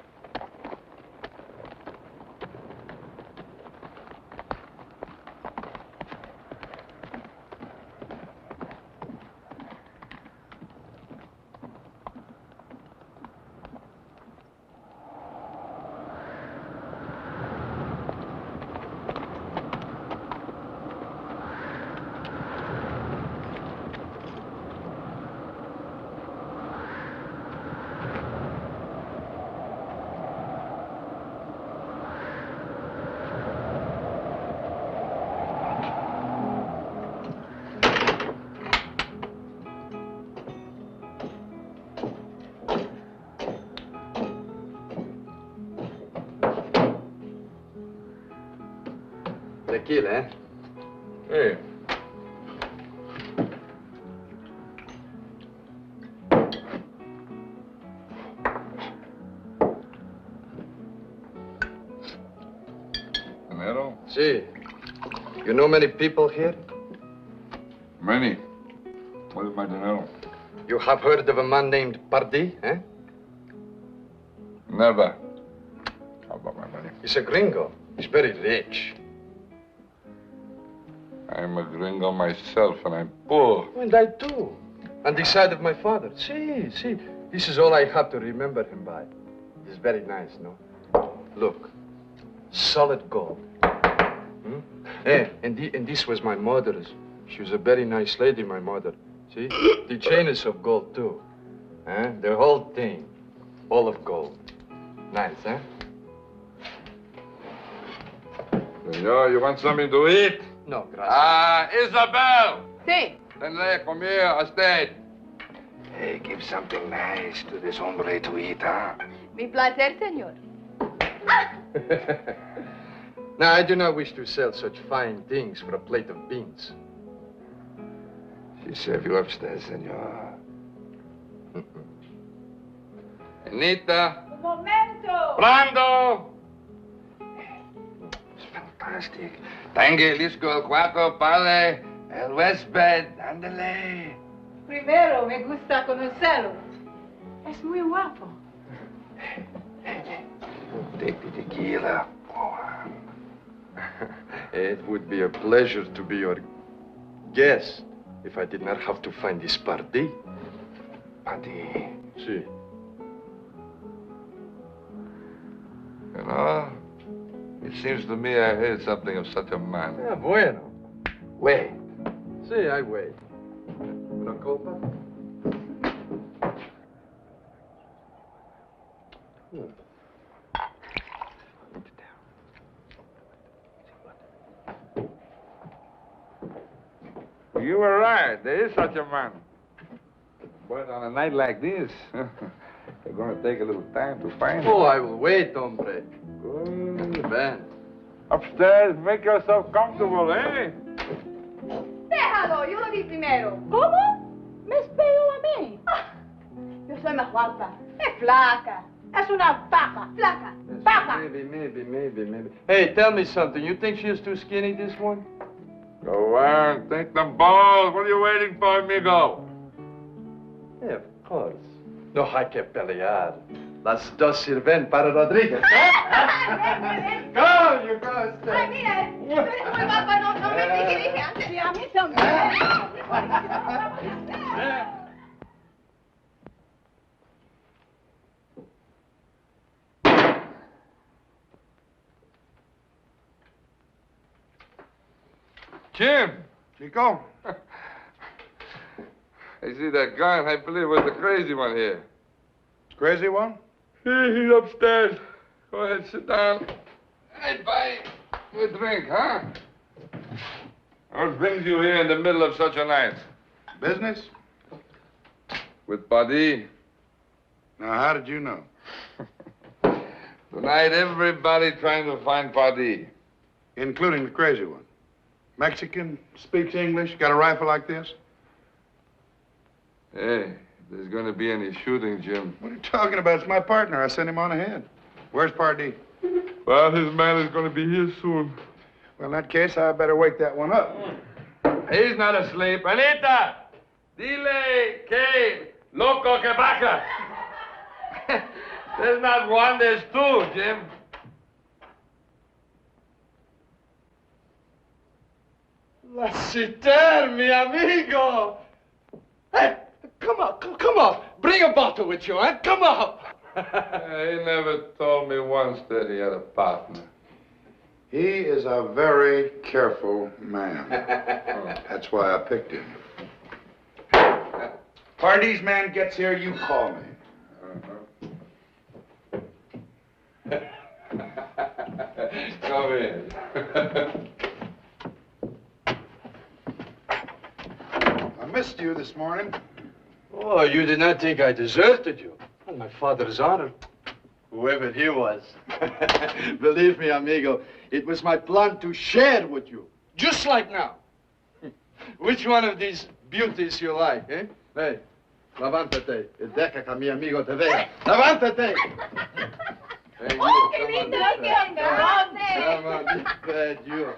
Tequila, eh? Hey. Dinero? Si. You know many people here? Many. What is my dinero? You have heard of a man named Pardee, eh? Never. How about my money? He's a gringo. He's very rich. I'm a gringo myself, and I'm poor. And I too. On the side of my father. See. This is all I have to remember him by. It's very nice, no? Look. Solid gold. And this was my mother's. She was a very nice lady, my mother. See? The chain is of gold, too. The whole thing. All of gold. Nice, huh? Senor, you want something to eat? No, gracias. Isabel! Sí. Tenle, come here, a steak. Hey, give something nice to this hombre to eat, huh? Mi placer, senor. Now, I do not wish to sell such fine things for a plate of beans. She serve you upstairs, senor. Anita. Un momento. Brando! It's fantastic. Tangue, lisco, el cuarto, padre, el huésped, ándale. Primero me gusta conocerlo. Es muy guapo. Take the tequila. It would be a pleasure to be your guest if I did not have to find this party. Party. Sí. You know, it seems to me I heard something of such a man. Ah, bueno. Wait. Sí, I wait. Una copa? You were right. There is such a man. But on a night like this, they're going to take a little time to find him. Oh, I will wait, hombre. Good. Ben. Upstairs, make yourself comfortable, eh? Déjalo, yo lo vi primero. ¿Cómo? Me esperó a mí. Yo soy más guapa. Es flaca. Es una vaca. Flaca. Vaca. Maybe. Hey, tell me something. You think she is too skinny, this one? Go on, take them balls. What are you waiting for, amigo? Yeah, of course. No hay que pelear. Las dos sirven para Rodríguez. Go, you go, stay. Ay, mira, tú eres muy guapa, no me dije antes. Sí, a mí también. Jim! Chico? I see that gun. I believe it was the crazy one here. Crazy one? He's upstairs. Go ahead, sit down. Hey, buy you a drink, huh? What brings you here in the middle of such a night? Business? With Paddy. Now, how did you know? Tonight, everybody trying to find Paddy. Including the crazy one. Mexican, speaks English, got a rifle like this? Hey, if there's going to be any shooting, Jim. What are you talking about? It's my partner. I sent him on ahead. Where's Pardee? Well, his man is going to be here soon. Well, in that case, I better wake that one up. He's not asleep. Anita! Dile que loco que baja. There's not one, there's two, Jim. Lassiter, mi amigo. Hey, come on. Bring a bottle with you, huh? Come on. He never told me once that he had a partner. He is a very careful man. That's why I picked him. Pardee's man gets here, you call me. Come in. I missed you this morning. Oh, you did not think I deserted you. On my father's honor. Whoever he was. Believe me, amigo, it was my plan to share with you. Just like now. Which one of these beauties you like, eh? Hey, levántate. Y deja que mi amigo te vea. Levántate. Hey, ¡Oh, qué lindo lo que Come on, this bad you.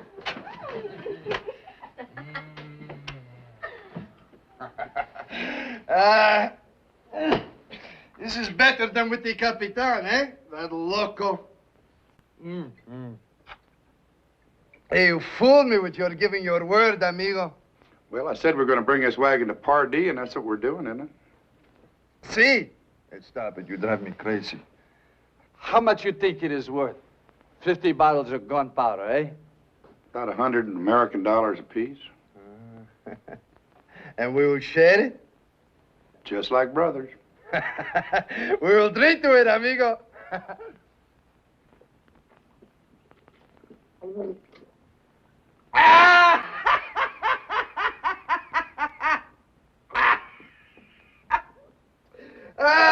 This is better than with the Capitan, eh? That loco. Hey, you fooled me with your giving your word, amigo. Well, I said we're going to bring this wagon to Pardee, and that's what we're doing, isn't it? See? Hey, stop it. You drive me crazy. How much you think it is worth? 50 bottles of gunpowder, eh? About $100 American dollars apiece. And we will share it? Just like brothers. We will drink to it, amigo.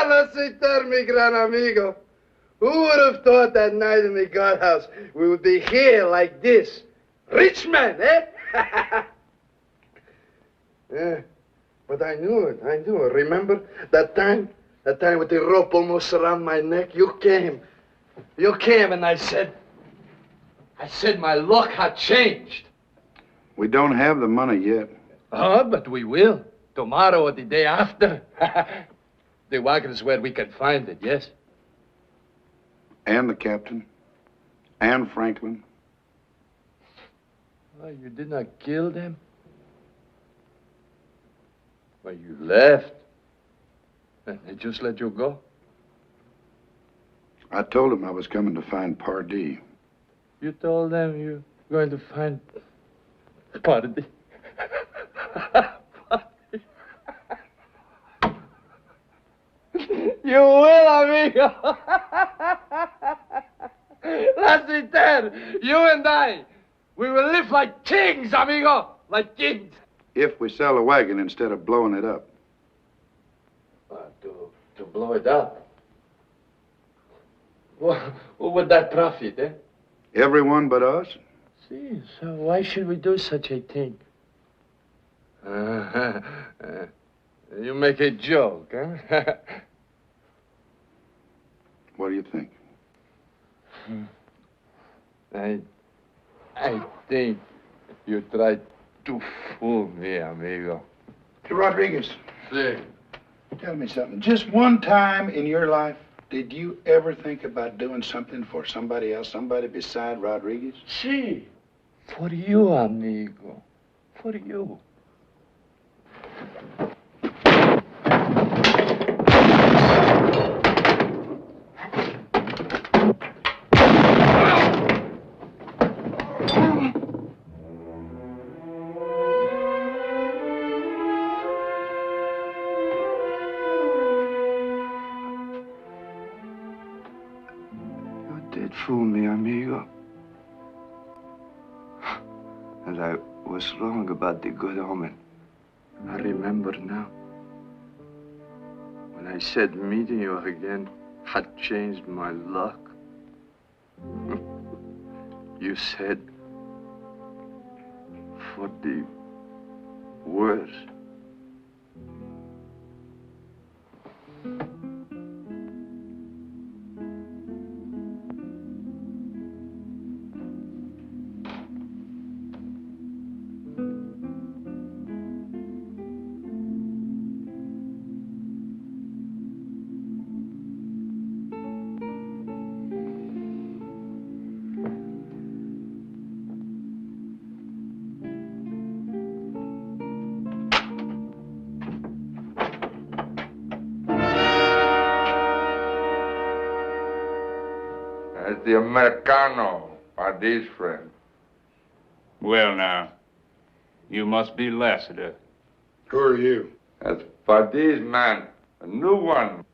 Let's return, mi gran amigo. Who would have thought that night in the guardhouse we would be here like this? Rich man, eh? Yeah, but I knew it. Remember that time? That time with the rope almost around my neck? You came, and I said my luck had changed. We don't have the money yet. Oh, but we will. Tomorrow or the day after. The wagon is where we can find it, yes? And the captain. And Franklin. Oh, you did not kill them? Well, you left. And they just let you go? I told him I was coming to find Pardee. You told them you were going to find Pardee? You will, amigo. Let's return. You and I. We will live like kings, amigo. Like kings. If we sell the wagon instead of blowing it up. To blow it up? What would that profit, eh? Everyone but us. See, so why should we do such a thing? You make a joke, huh? What do you think? I think you tried to fool me, amigo. Hey, Rodriguez. See. Tell me something. Just one time in your life, did you ever think about doing something for somebody else, somebody beside Rodriguez? See. For you, amigo. For you. Fool me, amigo. And I was wrong about the good omen. I remember now. When I said meeting you again had changed my luck. You said for the worse. That's the Americano, Pardee's friend. Well, now, you must be Lassiter. Who are you? That's Pardee's man, a new one.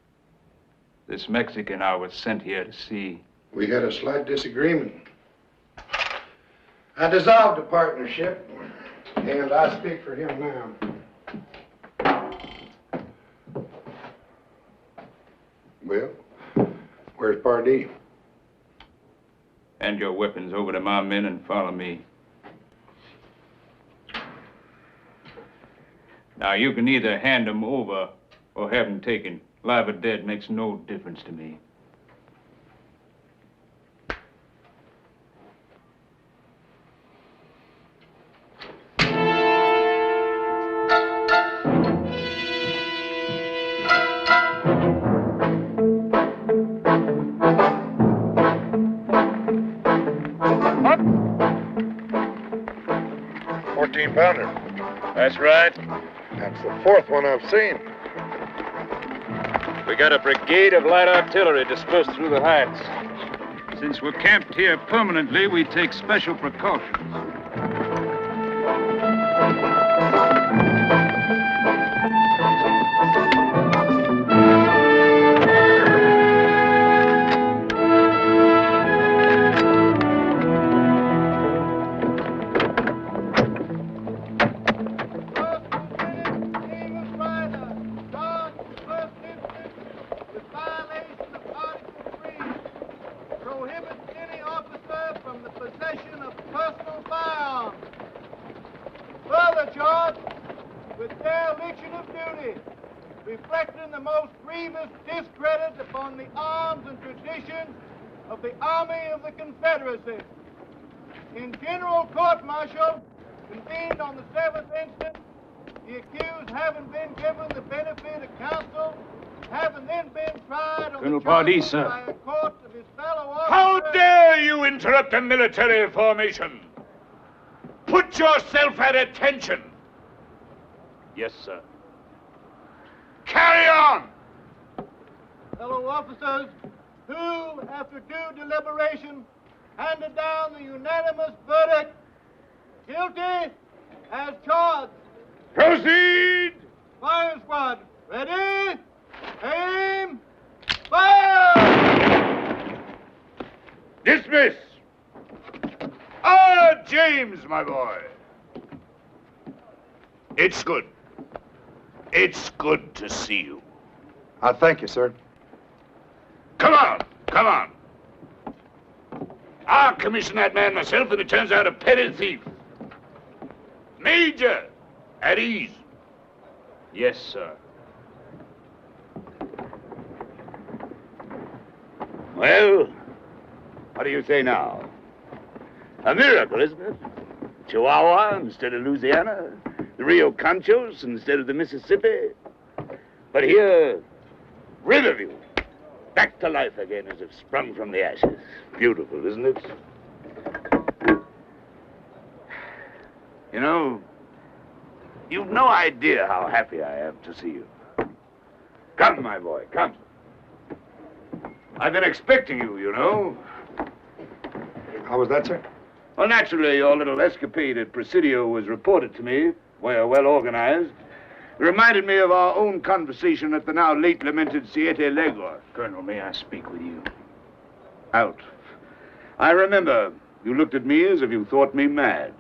This Mexican I was sent here to see. We had a slight disagreement. I dissolved the partnership, and I speak for him now. Well, where's Pardee? Hand your weapons over to my men and follow me. Now, you can either hand them over or have them taken. Live or dead makes no difference to me. $14-pounder. That's right. That's the fourth one I've seen. We got a brigade of light artillery dispersed through the heights. Since we're camped here permanently, we take special precautions. Reflecting the most grievous discredit upon the arms and traditions of the Army of the Confederacy. In general court-martial, convened on the 7th instant, the accused having been given the benefit of counsel, having then been tried on Colonel the Pardee, charges sir. by a court of his fellow officers. How dare you interrupt a military formation? Put yourself at attention. Yes, sir. Carry on! Fellow officers, who, after due deliberation, handed down the unanimous verdict, guilty as charged. Proceed! Fire squad, ready, aim, fire! Dismiss! Ah, James, my boy. It's good. It's good to see you. I thank you, sir. Come on, come on. I'll commission that man myself, and it turns out a petty thief. Major, at ease. Yes, sir. Well, what do you say now? A miracle, isn't it? Chihuahua instead of Louisiana, the Rio Conchos instead of the Mississippi. But here, Riverview, back to life again as if sprung from the ashes. Beautiful, isn't it? You know, you've no idea how happy I am to see you. Come, my boy, come. I've been expecting you, you know. How was that, sir? Well, naturally, your little escapade at Presidio was reported to me. We're well organized. It reminded me of our own conversation at the now late lamented Siete Legua. Colonel, may I speak with you? Out. I remember you looked at me as if you thought me mad.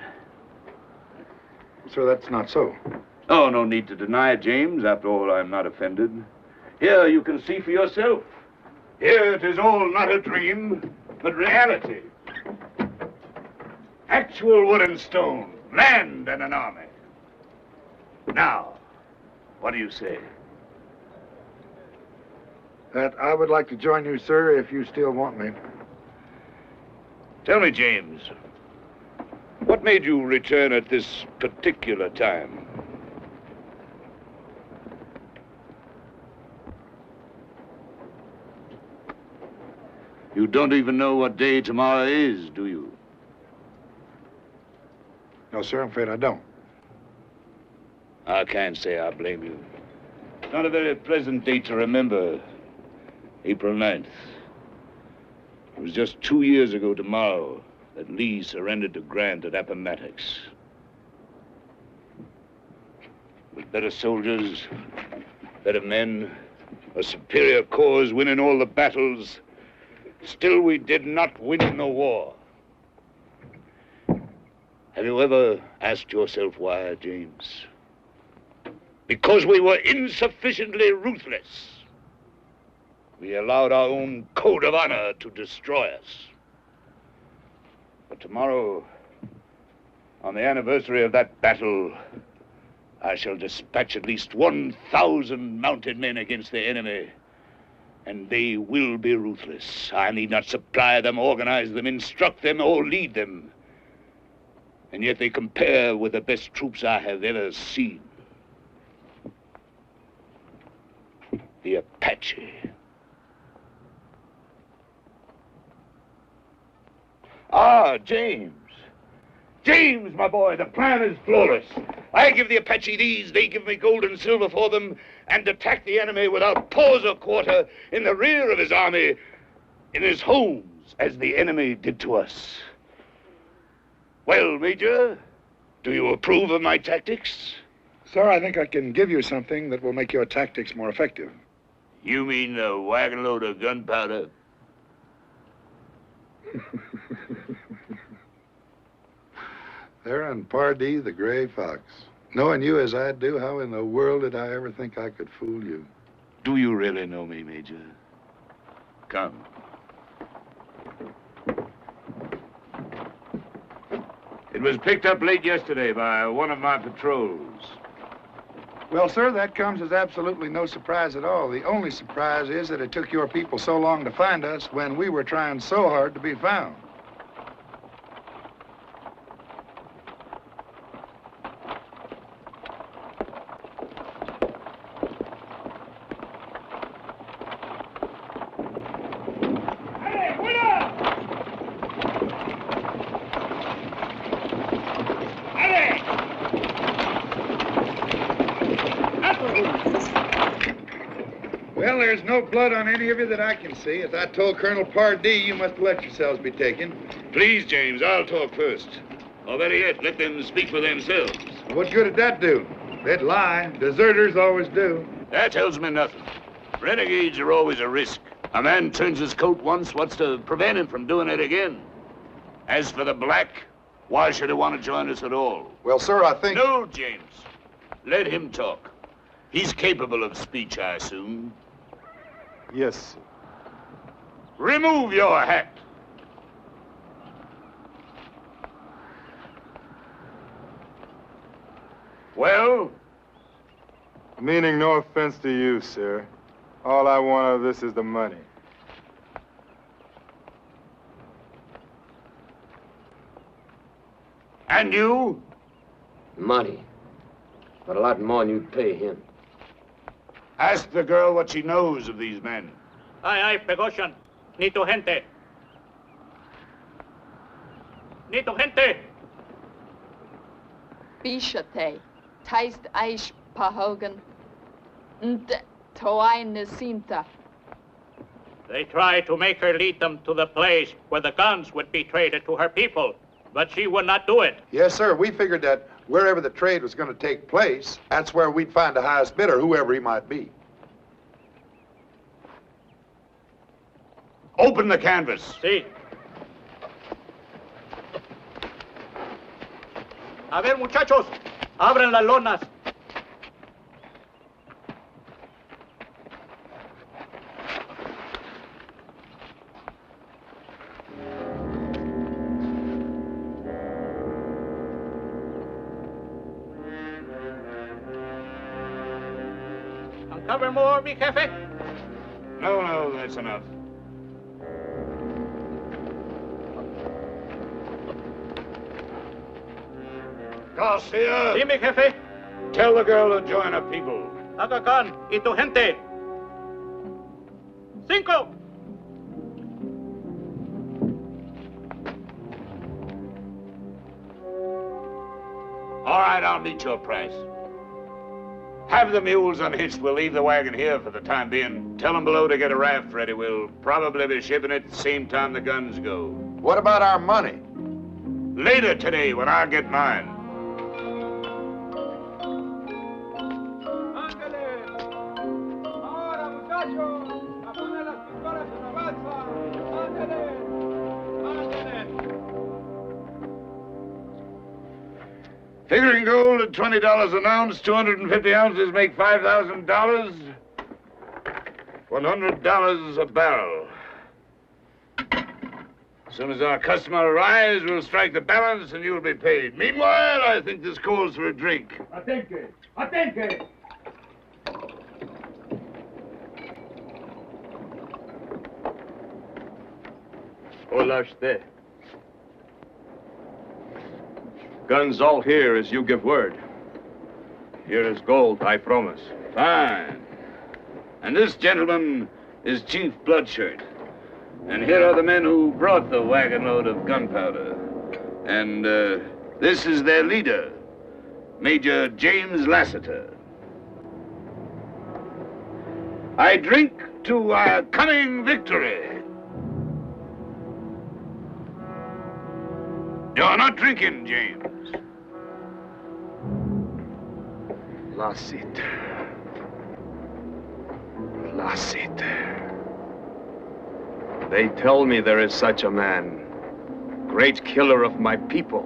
Sir, that's not so. Oh, no need to deny it, James. After all, I'm not offended. Here you can see for yourself. Here it is all not a dream, but reality. Actual wood and stone, land and an army. Now, what do you say? That I would like to join you, sir, if you still want me. Tell me, James, what made you return at this particular time? You don't even know what day tomorrow is, do you? No, sir, I'm afraid I don't. I can't say I blame you. It's not a very pleasant date to remember. April 9th. It was just 2 years ago tomorrow that Lee surrendered to Grant at Appomattox. With better soldiers, better men, a superior cause winning all the battles, still we did not win the war. Have you ever asked yourself why, James? Because we were insufficiently ruthless. We allowed our own code of honor to destroy us. But tomorrow, on the anniversary of that battle, I shall dispatch at least 1,000 mounted men against the enemy. And they will be ruthless. I need not supply them, organize them, instruct them, or lead them. And yet they compare with the best troops I have ever seen. The Apache. Ah, James. James, my boy, the plan is flawless. I give the Apache these, they give me gold and silver for them, and attack the enemy without pause or quarter in the rear of his army, in his homes, as the enemy did to us. Well, Major, do you approve of my tactics? Sir, I think I can give you something that will make your tactics more effective. You mean a wagon load of gunpowder? There on Pardee, the gray fox. Knowing you as I do, how in the world did I ever think I could fool you? Do you really know me, Major? Come. It was picked up late yesterday by one of my patrols. Well, sir, that comes as absolutely no surprise at all. The only surprise is that it took your people so long to find us when we were trying so hard to be found. Well, there's no blood on any of you that I can see. As I told Colonel Pardee, you must let yourselves be taken. Please, James, I'll talk first. Or better yet, let them speak for themselves. What good did that do? They'd lie. Deserters always do. That tells me nothing. Renegades are always a risk. A man turns his coat once, what's to prevent him from doing it again? As for the black, why should he want to join us at all? Well, sir, I think... No, James. Let him talk. He's capable of speech, I assume. Yes, sir. Remove your hat. Well? Meaning no offense to you, sir. All I want out of this is the money. And you? Money. But a lot more than you'd pay him. Ask the girl what she knows of these men. Aye, Pegoshan. Nito gente. Nito gente. Bishate. Taist Aish Pahogan. Nte Toaine Sinta. They tried to make her lead them to the place where the guns would be traded to her people, but she would not do it. Yes, sir. We figured that wherever the trade was going to take place, that's where we'd find the highest bidder, whoever he might be. Open the canvas. Sí. A ver, muchachos, abran las lonas. Uncover more, mi jefe? No, that's enough. Garcia! Sí, mi jefe. Tell the girl to join her people. Aga Khan y tu gente. 5. All right, I'll meet your price. Have the mules unhitched. We'll leave the wagon here for the time being. Tell them below to get a raft ready. We'll probably be shipping it at the same time the guns go. What about our money? Later today, when I get mine. Figuring gold at $20 an ounce, 250 ounces make $5,000. $100 a barrel. As soon as our customer arrives, we'll strike the balance and you'll be paid. Meanwhile, I think this calls for a drink. Atenke! Atenke! Hola usted. Guns all here as you give word. Here is gold, I promise. Fine. And this gentleman is Chief Bloodshirt. And here are the men who brought the wagon load of gunpowder. And this is their leader, Major James Lassiter. I drink to our coming victory. You're not drinking, James. Lassiter. Lassiter. They tell me there is such a man. Great killer of my people.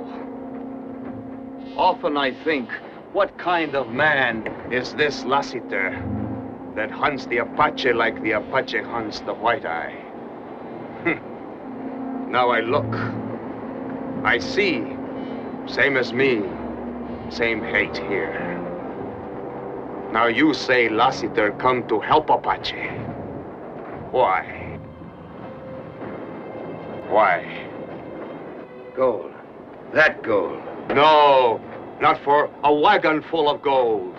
Often I think, what kind of man is this Lassiter that hunts the Apache like the Apache hunts the white eye? Now I look. I see. Same as me. Same hate here. Now you say Lassiter come to help Apache. Why? Why? Gold. That gold. No, not for a wagon full of gold.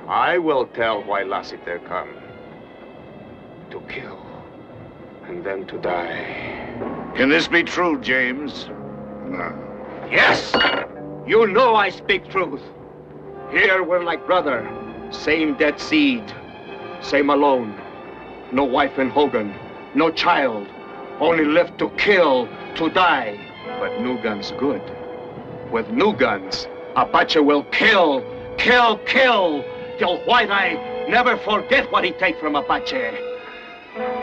I will tell why Lassiter come. To kill, and then to die. Can this be true, James? No. Yes! You know I speak truth. Here we're like brother. Same dead seed. Same alone. No wife in Hogan. No child. Only left to kill, to die. But new guns good. With new guns, Apache will kill, kill, kill, till White Eye never forget what he take from Apache.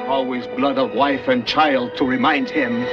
Always blood of wife and child to remind him.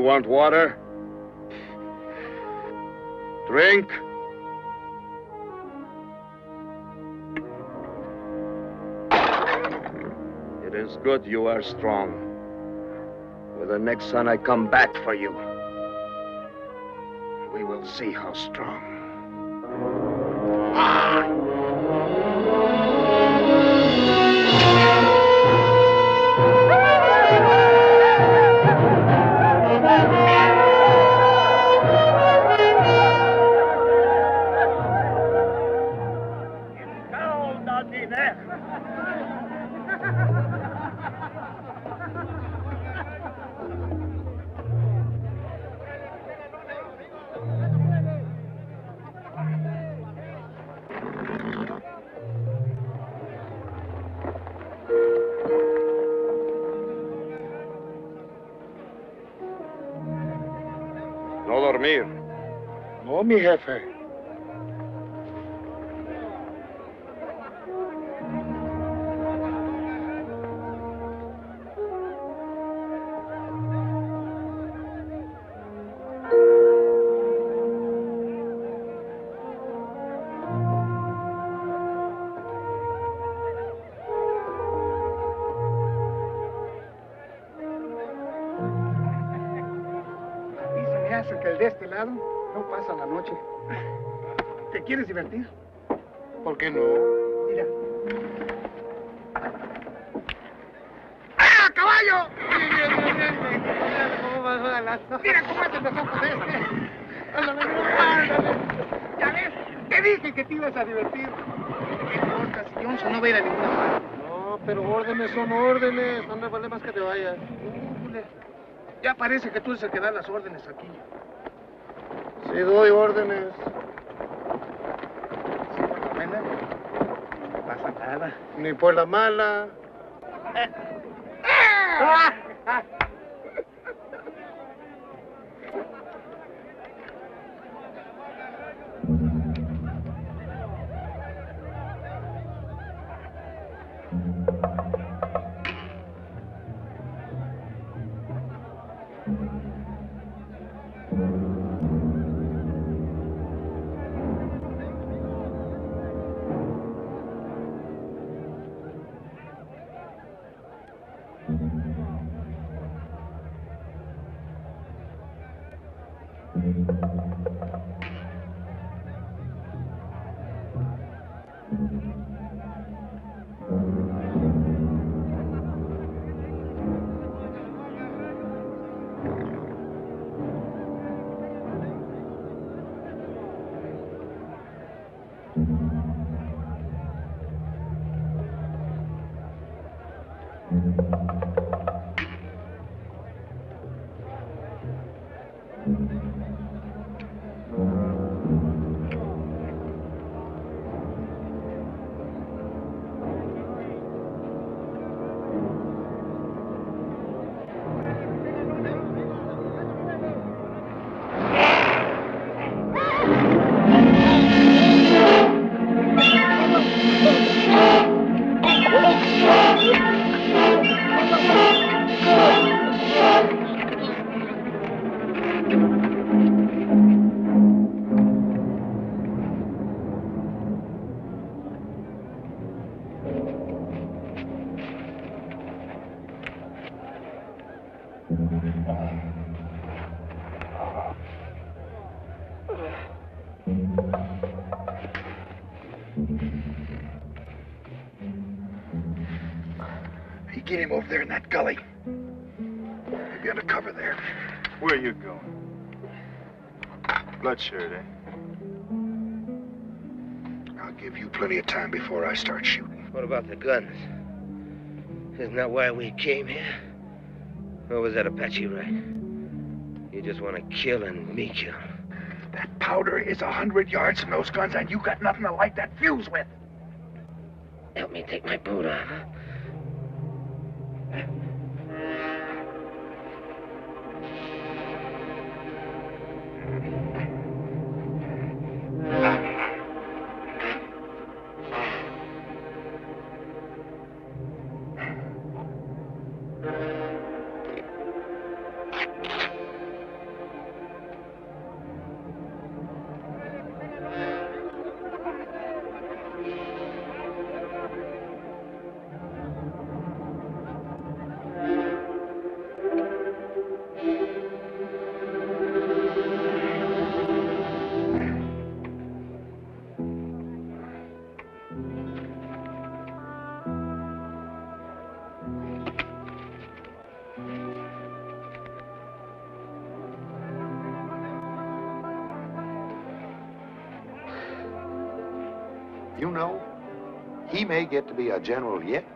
Want water? Drink? It is good you are strong. With the next sun, I come back for you. we will see how strong. No dormir. No, mi jefe. Que el de este lado no pasa la noche. ¿Te quieres divertir? ¿Por qué no? Mira. ¡Ah, caballo! Mira cómo hacen los ojos este. Ándale, ándale. Ya ves, te dije que te ibas a divertir. ¿Qué importa si Johnson no va a ir a ninguna parte? No, pero órdenes son órdenes. No me vale más que te vayas. Ya parece que tú eres el que da las órdenes aquí. Sí, doy órdenes. ¿Sí por la buena? No pasa nada. Ni por la mala. Get him over there in that gully. Maybe under cover there. Where are you going? Bloodshirt, eh? I'll give you plenty of time before I start shooting. What about the guns? Isn't that why we came here? Or was that Apache right? You just want to kill and me kill. That powder is 100 yards from those guns, and you got nothing to light that fuse with. Help me take my boot off, huh? You know, he may get to be a general yet.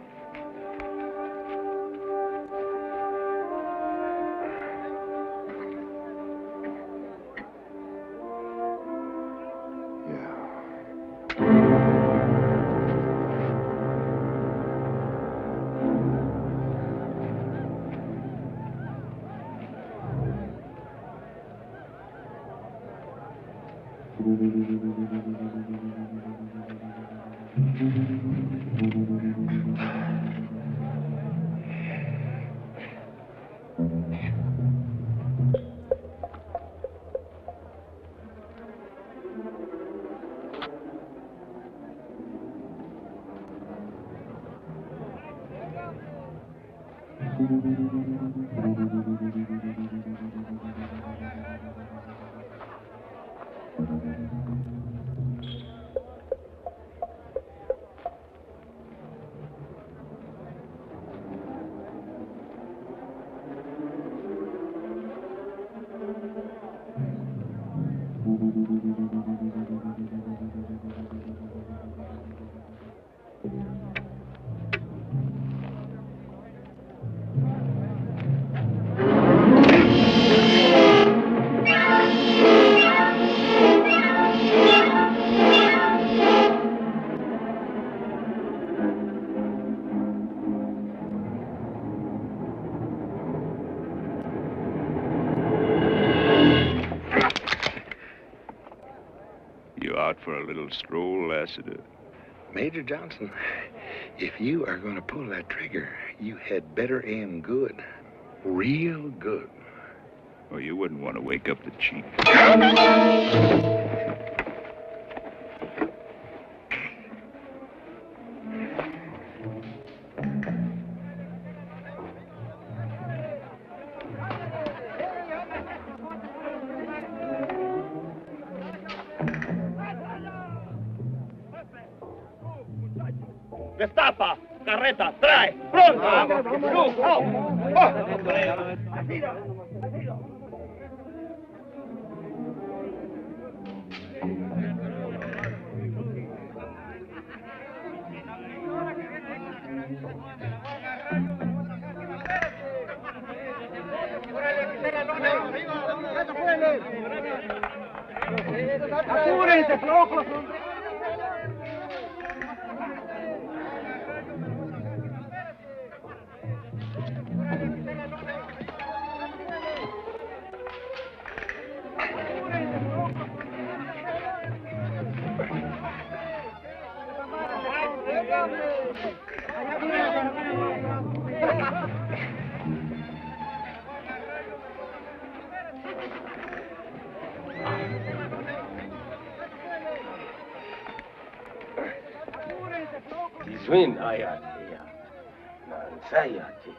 For a little stroll, Lassiter. Major Johnson, if you are going to pull that trigger, you had better aim good. Real good. Well, you wouldn't want to wake up the chief. Destapa, carreta, trae, pronto. Apúrense, flojos. Zwin ayati, nansayati.